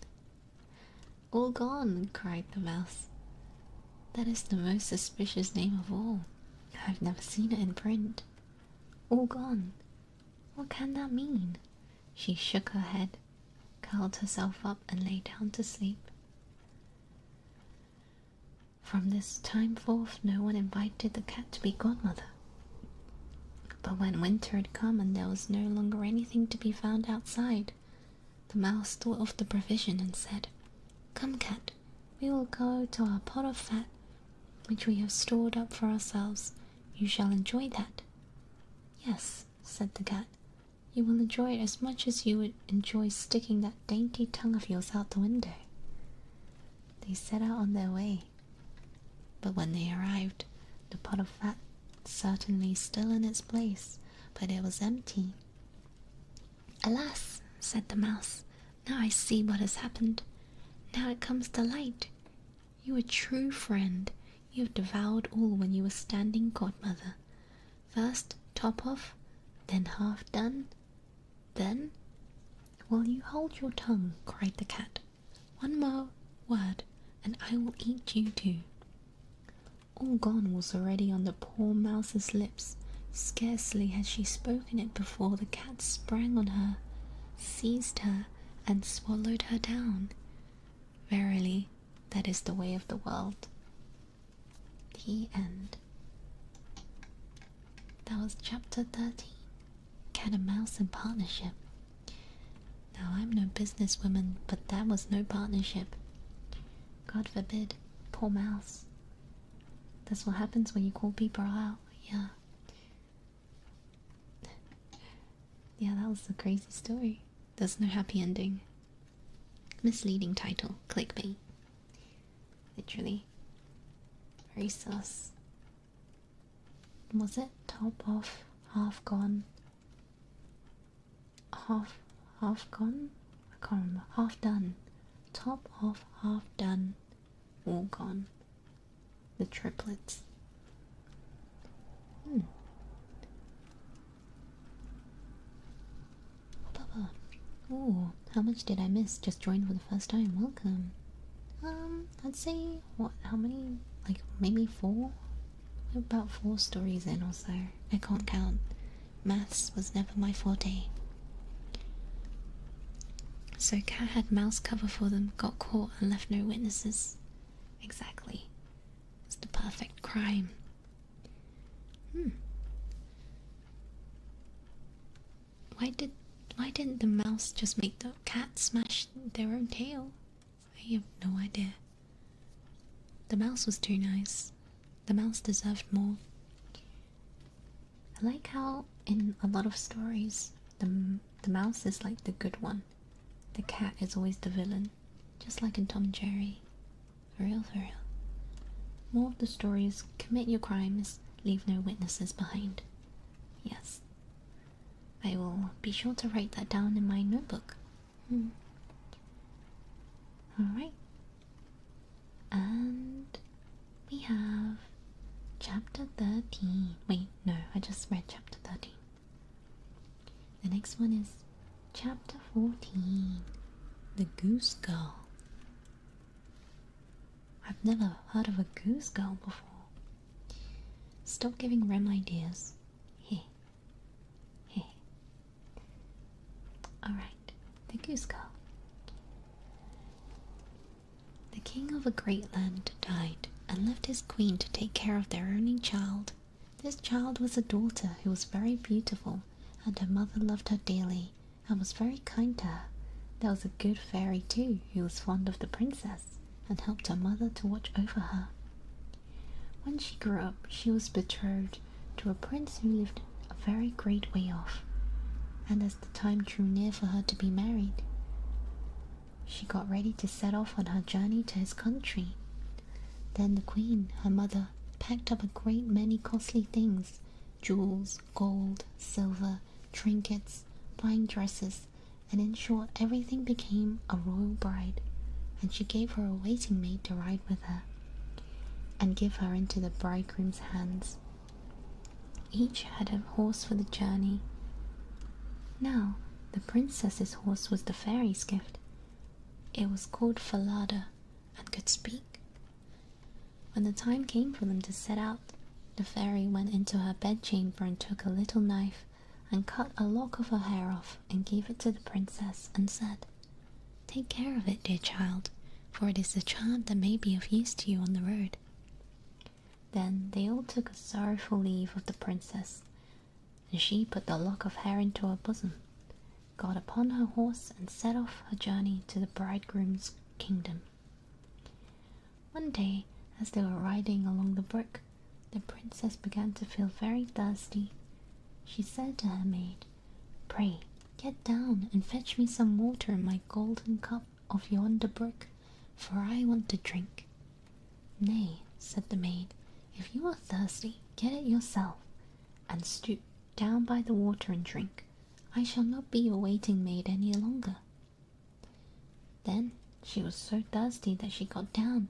"All Gone!" cried the mouse. "That is the most suspicious name of all. I've never seen it in print. All Gone! What can that mean?" She shook her head, curled herself up, and lay down to sleep. From this time forth, no one invited the cat to be godmother. But when winter had come and there was no longer anything to be found outside, the mouse thought of the provision and said, "Come, cat, we will go to our pot of fat, which we have stored up for ourselves. You shall enjoy that." "Yes," said the cat, "you will enjoy it as much as you would enjoy sticking that dainty tongue of yours out the window." They set out on their way, but when they arrived, the pot of fat certainly still in its place, but it was empty. "Alas," said the mouse, "now I see what has happened. Now it comes to light. You a true friend. You have devoured all when you were standing godmother. First top off, then half done, then—" "Will you hold your tongue?" cried the cat. "One more word, and I will eat you too." All Gone was already on the poor mouse's lips. Scarcely had she spoken it before the cat sprang on her, seized her, and swallowed her down. Verily, that is the way of the world. The end. That was chapter 13. Cat and Mouse in Partnership. Now, I'm no businesswoman, but that was no partnership. God forbid. Poor mouse. That's what happens when you call people out. Yeah. Yeah, that was a crazy story. There's no happy ending. Misleading title. Clickbait. Literally. Very sus. Was it top off, half gone? Half gone? I can't remember. Half done. Top off, half done. All gone. The triplets. Oh, how much did I miss? Just joined for the first time. Welcome. I'd say, what, how many? Like, maybe 4? About 4 stories in or so. I can't count. Maths was never my forte. So Cat had mouse cover for them, got caught and left no witnesses. Exactly. It's the perfect crime. Why didn't the mouse just make the cat smash their own tail? I have no idea. The mouse was too nice. The mouse deserved more. I like how in a lot of stories the mouse is like the good one. The cat is always the villain. Just like in Tom and Jerry. For real, for real. More of the stories: commit your crimes, leave no witnesses behind. Yes. I will be sure to write that down in my notebook. Alright. And we have chapter 13. Wait, no, I just read chapter 13. The next one is chapter 14. The Goose Girl. I've never heard of a goose girl before. Stop giving Rem ideas. Hey. Alright, the Goose Girl. The king of a great land died and left his queen to take care of their only child. This child was a daughter who was very beautiful, and her mother loved her dearly and was very kind to her. There was a good fairy too who was fond of the princess and helped her mother to watch over her. When she grew up, she was betrothed to a prince who lived a very great way off, and as the time drew near for her to be married, she got ready to set off on her journey to his country. Then the queen, her mother, packed up a great many costly things: jewels, gold, silver, trinkets, fine dresses, and in short everything became a royal bride, and she gave her a waiting maid to ride with her and give her into the bridegroom's hands. Each had a horse for the journey. Now, the princess's horse was the fairy's gift. It was called Falada and could speak. When the time came for them to set out, the fairy went into her bedchamber and took a little knife and cut a lock of her hair off and gave it to the princess and said, "Take care of it, dear child, for it is a charm that may be of use to you on the road." Then they all took a sorrowful leave of the princess, and she put the lock of hair into her bosom, got upon her horse, and set off her journey to the bridegroom's kingdom. One day, as they were riding along the brook, the princess began to feel very thirsty. She said to her maid, "Pray, get down and fetch me some water in my golden cup of yonder brook, for I want to drink." "Nay," said the maid, "if you are thirsty, get it yourself, and stoop down by the water and drink. I shall not be your waiting maid any longer." Then she was so thirsty that she got down,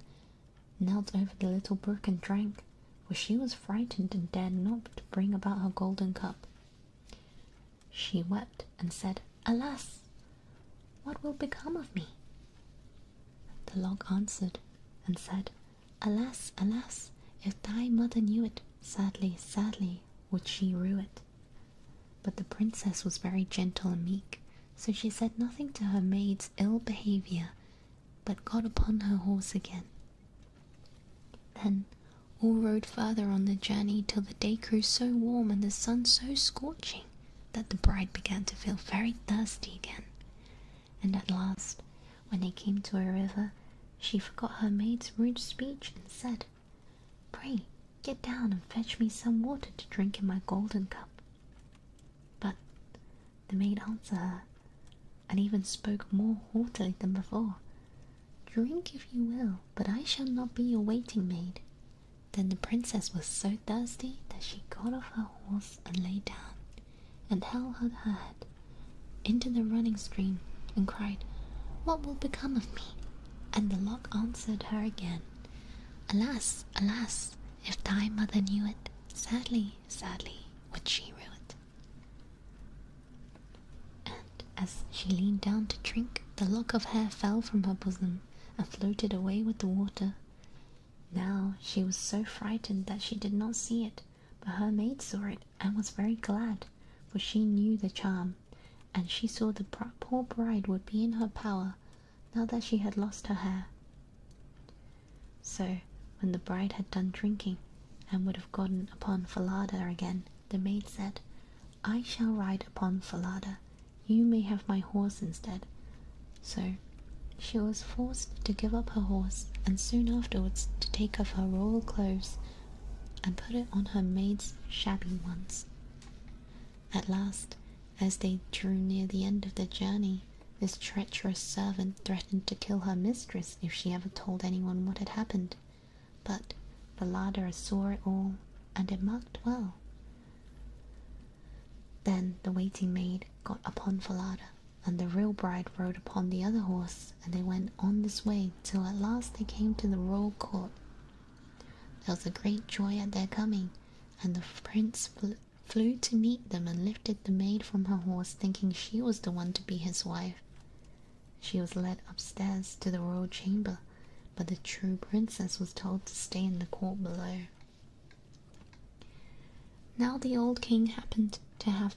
knelt over the little brook and drank, for she was frightened and dared not to bring about her golden cup. She wept and said, "Alas, what will become of me?" The log answered and said, "Alas, alas, if thy mother knew it, sadly, sadly would she rue it." But the princess was very gentle and meek, so she said nothing to her maid's ill behavior, but got upon her horse again. Then all rode further on the journey till the day grew so warm and the sun so scorching that the bride began to feel very thirsty again. And at last, when they came to a river, she forgot her maid's rude speech and said, "Pray, get down and fetch me some water to drink in my golden cup." But the maid answered her, and even spoke more haughtily than before, "Drink if you will, but I shall not be your waiting maid." Then the princess was so thirsty that she got off her horse and lay down, and held her head into the running stream and cried, "What will become of me?" And the lock answered her again, "Alas, alas, if thy mother knew it, sadly, sadly would she rue it." And as she leaned down to drink, the lock of hair fell from her bosom and floated away with the water. Now she was so frightened that she did not see it, but her maid saw it and was very glad, for she knew the charm, and she saw the poor bride would be in her power now that she had lost her hair. So when the bride had done drinking and would have gotten upon Falada again, the maid said, "I shall ride upon Falada. You may have my horse instead." So she was forced to give up her horse, and soon afterwards to take off her royal clothes and put it on her maid's shabby ones. At last, as they drew near the end of their journey, this treacherous servant threatened to kill her mistress if she ever told anyone what had happened. But Falada saw it all, and it marked well. Then the waiting maid got upon Falada, and the real bride rode upon the other horse, and they went on this way till at last they came to the royal court. There was a great joy at their coming, and the prince flew to meet them and lifted the maid from her horse, thinking she was the one to be his wife. She was led upstairs to the royal chamber, but the true princess was told to stay in the court below. Now the old king happened to have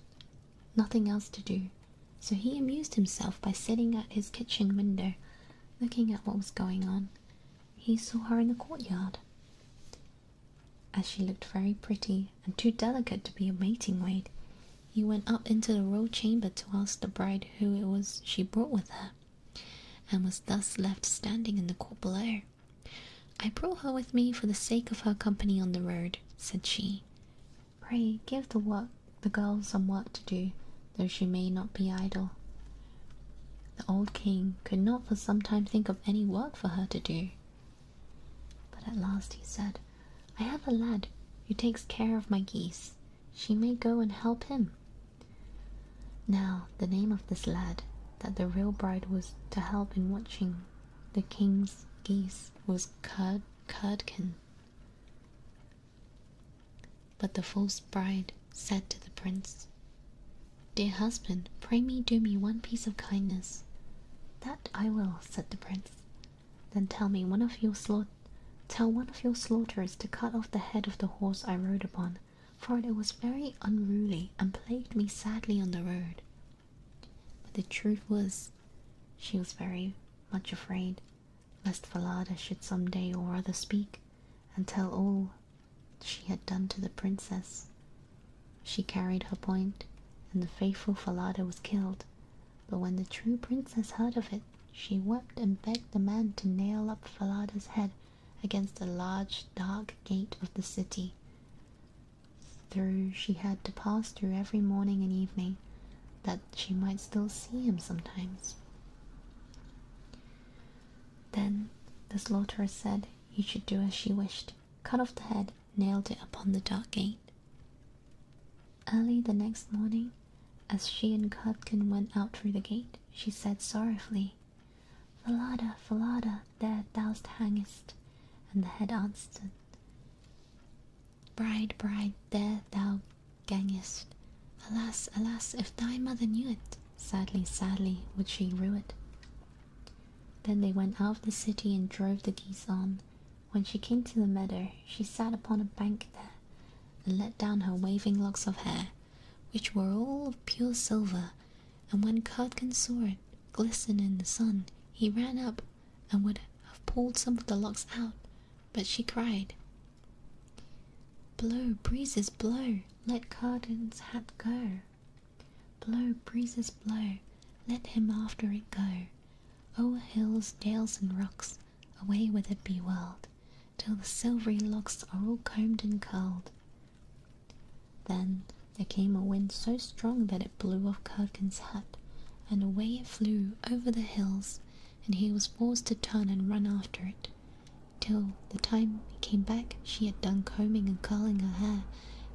nothing else to do, so he amused himself by sitting at his kitchen window, looking at what was going on. He saw her in the courtyard. As she looked very pretty and too delicate to be a waiting maid, he went up into the royal chamber to ask the bride who it was she brought with her, and was thus left standing in the court below. "I brought her with me for the sake of her company on the road," said she. "Pray give the girl some work to do, though she may not be idle." The old king could not for some time think of any work for her to do, but at last he said, "I have a lad who takes care of my geese. She may go and help him." Now the name of this lad that the real bride was to help in watching the king's geese was Curdken. But the false bride said to the prince, "Dear husband, pray do me one piece of kindness." "That I will," said the prince. "Then tell one of your slaughterers to cut off the head of the horse I rode upon, for it was very unruly and plagued me sadly on the road." But the truth was, she was very much afraid lest Falada should some day or other speak and tell all she had done to the princess. She carried her point, and the faithful Falada was killed. But when the true princess heard of it, she wept and begged the man to nail up Falada's head against a large dark gate of the city. She had to pass through every morning and evening, that she might still see him sometimes. Then the slaughterer said he should do as she wished, cut off the head, nailed it upon the dark gate. Early the next morning, as she and Curdken went out through the gate, she said sorrowfully, "Falada, Falada, there thou hangest." And the head answered, "Bride, bride, there thou gangest. Alas, alas, if thy mother knew it, sadly, sadly would she rue it." Then they went out of the city and drove the geese on. When she came to the meadow, she sat upon a bank there, and let down her waving locks of hair, which were all of pure silver, and when Curdken saw it glisten in the sun, he ran up and would have pulled some of the locks out, but she cried, "Blow, breezes, blow, let Curdken's hat go. Blow, breezes, blow, let him after it go. O'er hills, dales, and rocks, away with it be whirled, till the silvery locks are all combed and curled." Then there came a wind so strong that it blew off Curdken's hat, and away it flew over the hills, and he was forced to turn and run after it. Till the time he came back, she had done combing and curling her hair,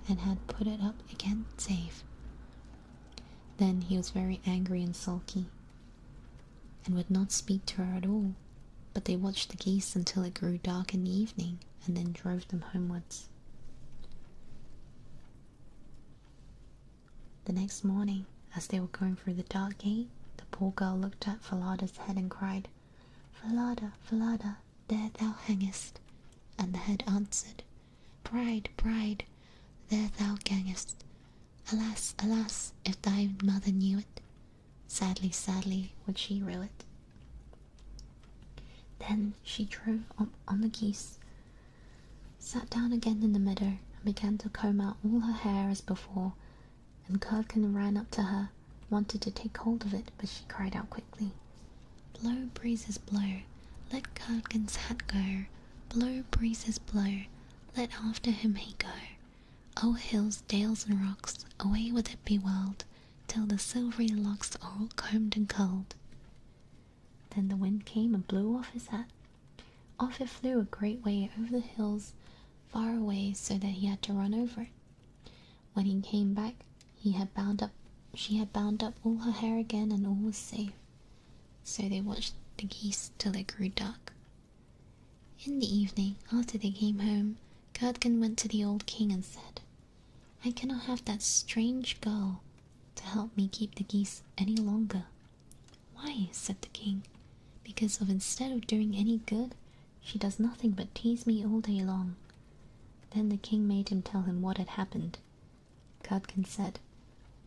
and had put it up again safe. Then he was very angry and sulky, and would not speak to her at all, but they watched the geese until it grew dark in the evening, and then drove them homewards. The next morning, as they were going through the dark gate, the poor girl looked at Falada's head and cried, "Falada, Falada, there thou hangest." And the head answered, "Bride, bride, there thou gangest. Alas, alas, if thy mother knew it, sadly, sadly would she rue it." Then she drove on the geese, sat down again in the meadow, and began to comb out all her hair as before, and Curdken ran up to her, wanted to take hold of it, but she cried out quickly, Blow, breezes, blow, let Curdken's hat go. Blow, breezes, blow, let after him he go. O'er hills, dales, and rocks, away with it be whirled, till the silvery locks are all combed and curled. Then the wind came and blew off his hat. Off it flew a great way over the hills, far away, so that he had to run over it. When he came back, she had bound up all her hair again, and all was safe. So they watched the geese till it grew dark. In the evening, after they came home, Curdken went to the old king and said, "I cannot have that strange girl to help me keep the geese any longer." "Why?" said the king. "Because instead of doing any good, she does nothing but tease me all day long." Then the king made him tell him what had happened. Curdken said,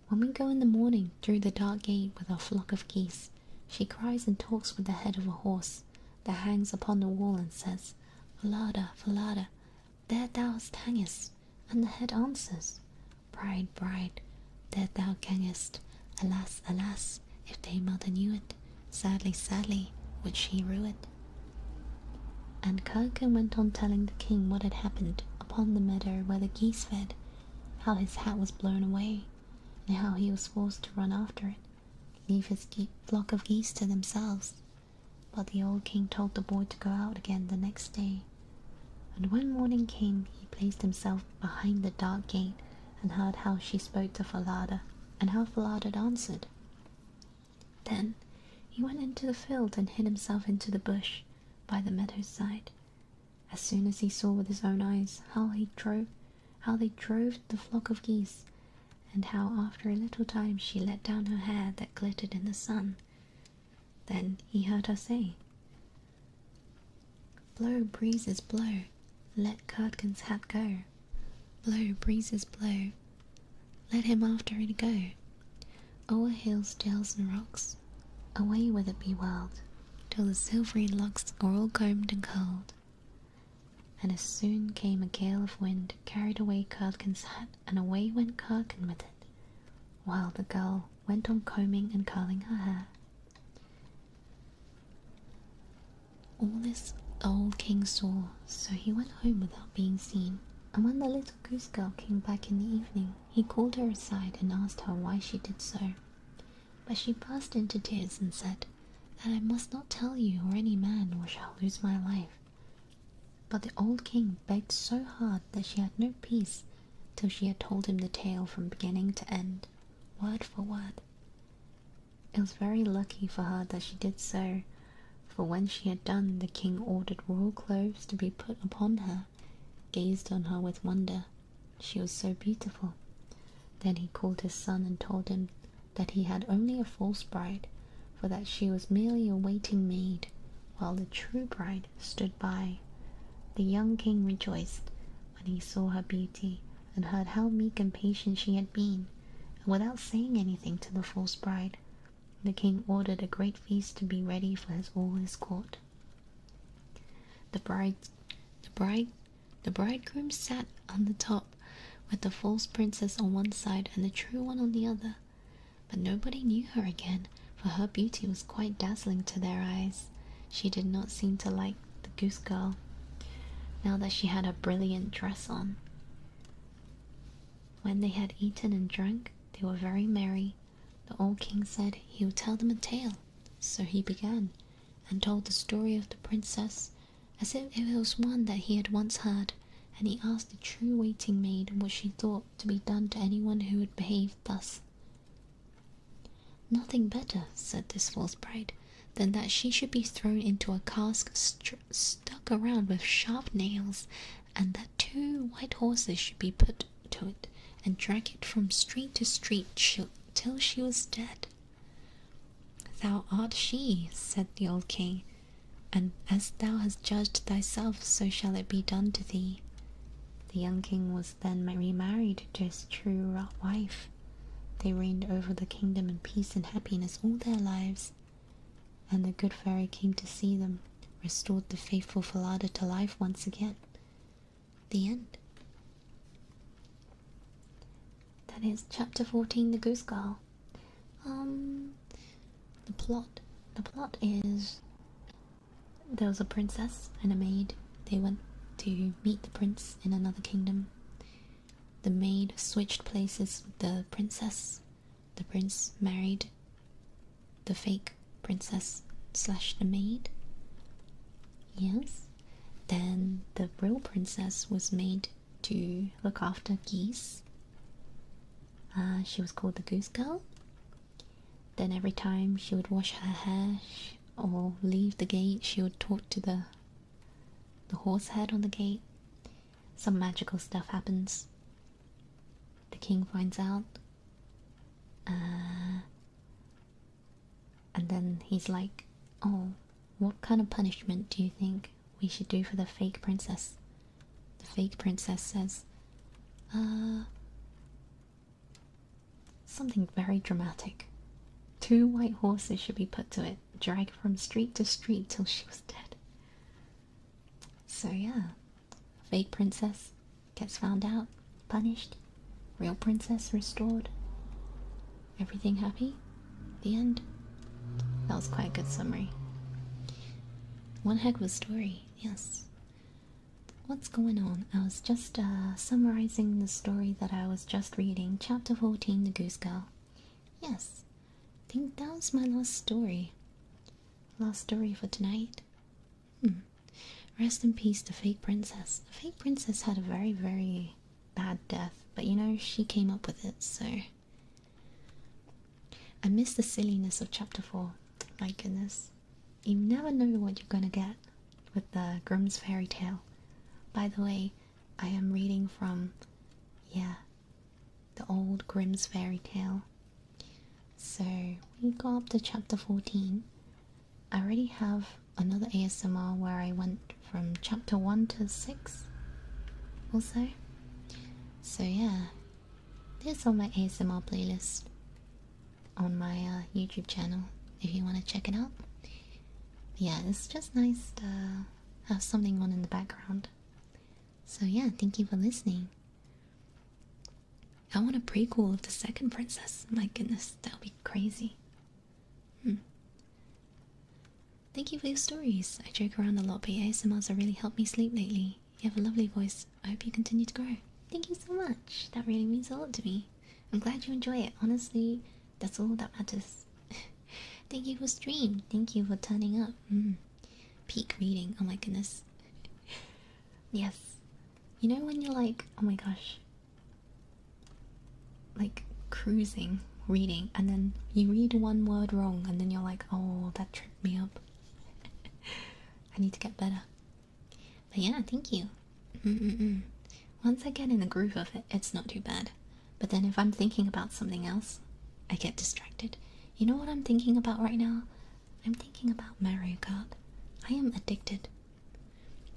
"When we go in the morning through the dark gate with our flock of geese, she cries and talks with the head of a horse that hangs upon the wall and says, 'Falada, Falada, there thou hangest,' and the head answers, 'Bride, bride, there thou gangest, alas, alas, if thy mother knew it, sadly, sadly would she rue it.'" And Curdken went on telling the king what had happened upon the meadow where the geese fed, how his hat was blown away, and how he was forced to run after it, leave his flock of geese to themselves. But the old king told the boy to go out again the next day, and when morning came he placed himself behind the dark gate and heard how she spoke to Falada, and how Falada answered. Then he went into the field and hid himself into the bush by the meadow's side. As soon as he saw with his own eyes how they drove the flock of geese, and how after a little time she let down her hair that glittered in the sun, then he heard her say, "Blow, breezes, blow, let Curdken's hat go. Blow, breezes, blow, let him after it go. O'er hills, dales, and rocks, away with it be whirled, till the silvery locks are all combed and curled." And as soon came a gale of wind, carried away Curdken's hat, and away went Curdken with it, while the girl went on combing and curling her hair. All this the old king saw, so he went home without being seen. And when the little goose girl came back in the evening, he called her aside and asked her why she did so. But she burst into tears and said that I must not tell you or any man, or shall lose my life. But the old king begged so hard that she had no peace till she had told him the tale from beginning to end, word for word. It was very lucky for her that she did so, for when she had done, the king ordered royal clothes to be put upon her, gazed on her with wonder. She was so beautiful. Then he called his son and told him that he had only a false bride, for that she was merely a waiting maid, while the true bride stood by. The young king rejoiced when he saw her beauty and heard how meek and patient she had been, and without saying anything to the false bride, the king ordered a great feast to be ready for all his court. The bridegroom sat on the top, with the false princess on one side and the true one on the other. But nobody knew her again, for her beauty was quite dazzling to their eyes. She did not seem to like the goose girl, now that she had a brilliant dress on. When they had eaten and drunk, they were very merry. The old king said he would tell them a tale, so he began, and told the story of the princess, as if it was one that he had once heard, and he asked the true waiting maid what she thought to be done to anyone who would behave thus. "Nothing better," said this false bride, "than that she should be thrown into a cask stuck around with sharp nails, and that 2 white horses should be put to it, and drag it from street to street till she was dead." "Thou art she," said the old king, "and as thou hast judged thyself, so shall it be done to thee." The young king was then remarried to his true wife. They reigned over the kingdom in peace and happiness all their lives, and the good fairy came to see them, restored the faithful Falada to life once again. The end. That is chapter 14, The Goose Girl. The plot. The plot is there was a princess and a maid. They went to meet the prince in another kingdom. The maid switched places with the princess. The prince married the fake princess slash the maid. Yes. Then the real princess was made to look after geese. She was called the Goose Girl. Then every time she would wash her hair or leave the gate, she would talk to the horse head on the gate. Some magical stuff happens. The king finds out. And then he's like, oh, what kind of punishment do you think we should do for the fake princess? The fake princess says, something very dramatic. 2 white horses should be put to it, dragged from street to street till she was dead. So yeah, fake princess gets found out, punished, real princess restored. Everything happy? The end. That was quite a good summary. One heck of a story, yes. What's going on? I was just summarizing the story that I was just reading, chapter 14, The Goose Girl. Yes, I think that was my last story. Last story for tonight. Rest in peace, the fake princess. The fake princess had a very, very bad death, but you know, she came up with it, so... I miss the silliness of chapter 4. My goodness. You never know what you're gonna get with the Grimms Fairytale. By the way, I am reading from, the old Grimms Fairytale. So, we got up to chapter 14. I already have another ASMR where I went from chapter 1 to 6 also. So yeah, there's on my ASMR playlist on my YouTube channel if you want to check it out. Yeah, it's just nice to have something on in the background. So yeah, thank you for listening. I want a prequel of the second princess. My goodness, that would be crazy. Thank you for your stories. I joke around a lot, but your ASMRs have really helped me sleep lately. You have a lovely voice. I hope you continue to grow. Thank you so much. That really means a lot to me. I'm glad you enjoy it. Honestly, that's all that matters. Thank you for stream. Thank you for turning up. Peak reading. Oh my goodness. Yes. You know when you're like, oh my gosh, like cruising, reading, and then you read one word wrong, and then you're like, oh, that tripped me up. I need to get better. But yeah, thank you. Once I get in the groove of it, it's not too bad. But then if I'm thinking about something else, I get distracted. You know what I'm thinking about right now? I'm thinking about Mario Kart. I am addicted.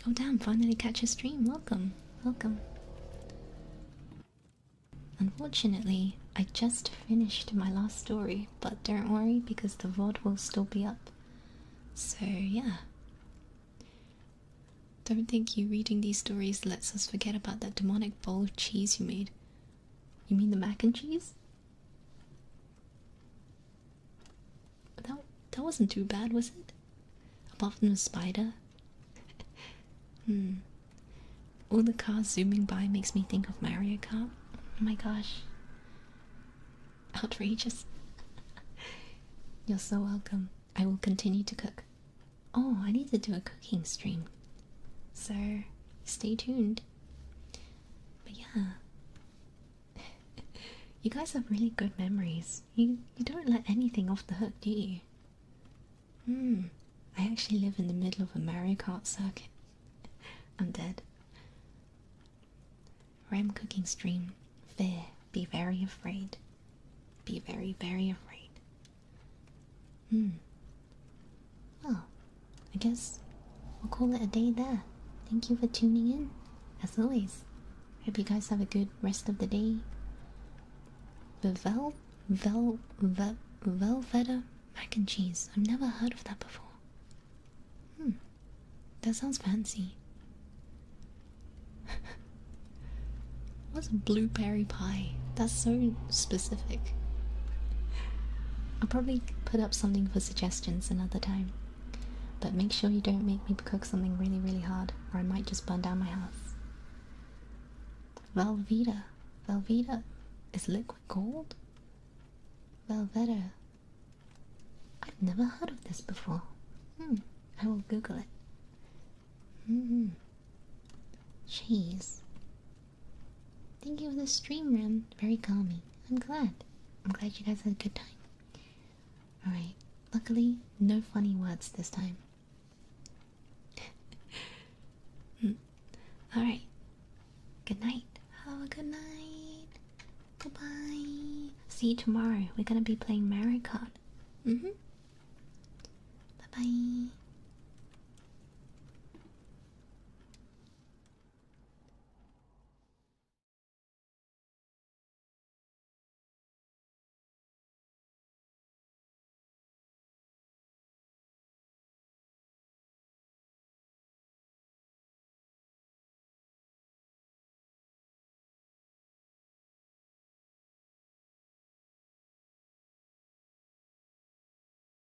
Oh damn, finally catch a stream. Welcome. Welcome. Unfortunately, I just finished my last story, but don't worry because the VOD will still be up. So yeah. Don't think you reading these stories lets us forget about that demonic bowl of cheese you made. You mean the mac and cheese? That wasn't too bad, was it? Apart from the spider. All the cars zooming by makes me think of Mario Kart. Oh my gosh. Outrageous. You're so welcome. I will continue to cook. Oh, I need to do a cooking stream. So, stay tuned. But yeah. You guys have really good memories. You don't let anything off the hook, do you? I actually live in the middle of a Mario Kart circuit. I'm dead. Ram cooking stream. Fear. Be very afraid. Be very, very afraid. Well, I guess we'll call it a day there. Thank you for tuning in, as always. Hope you guys have a good rest of the day. Velveeta mac and cheese. I've never heard of that before. That sounds fancy. What's a blueberry pie? That's so specific. I'll probably put up something for suggestions another time. But make sure you don't make me cook something really, really hard, or I might just burn down my house. Velveeta. Velveeta is liquid gold? Velveeta. I've never heard of this before. I will Google it. Cheese. Thank you for the stream, Rim. Very calming. I'm glad. I'm glad you guys had a good time. Alright. Luckily, no funny words this time. Alright. Good night. Have a good night. Goodbye. See you tomorrow. We're gonna be playing Mario Kart. Bye bye.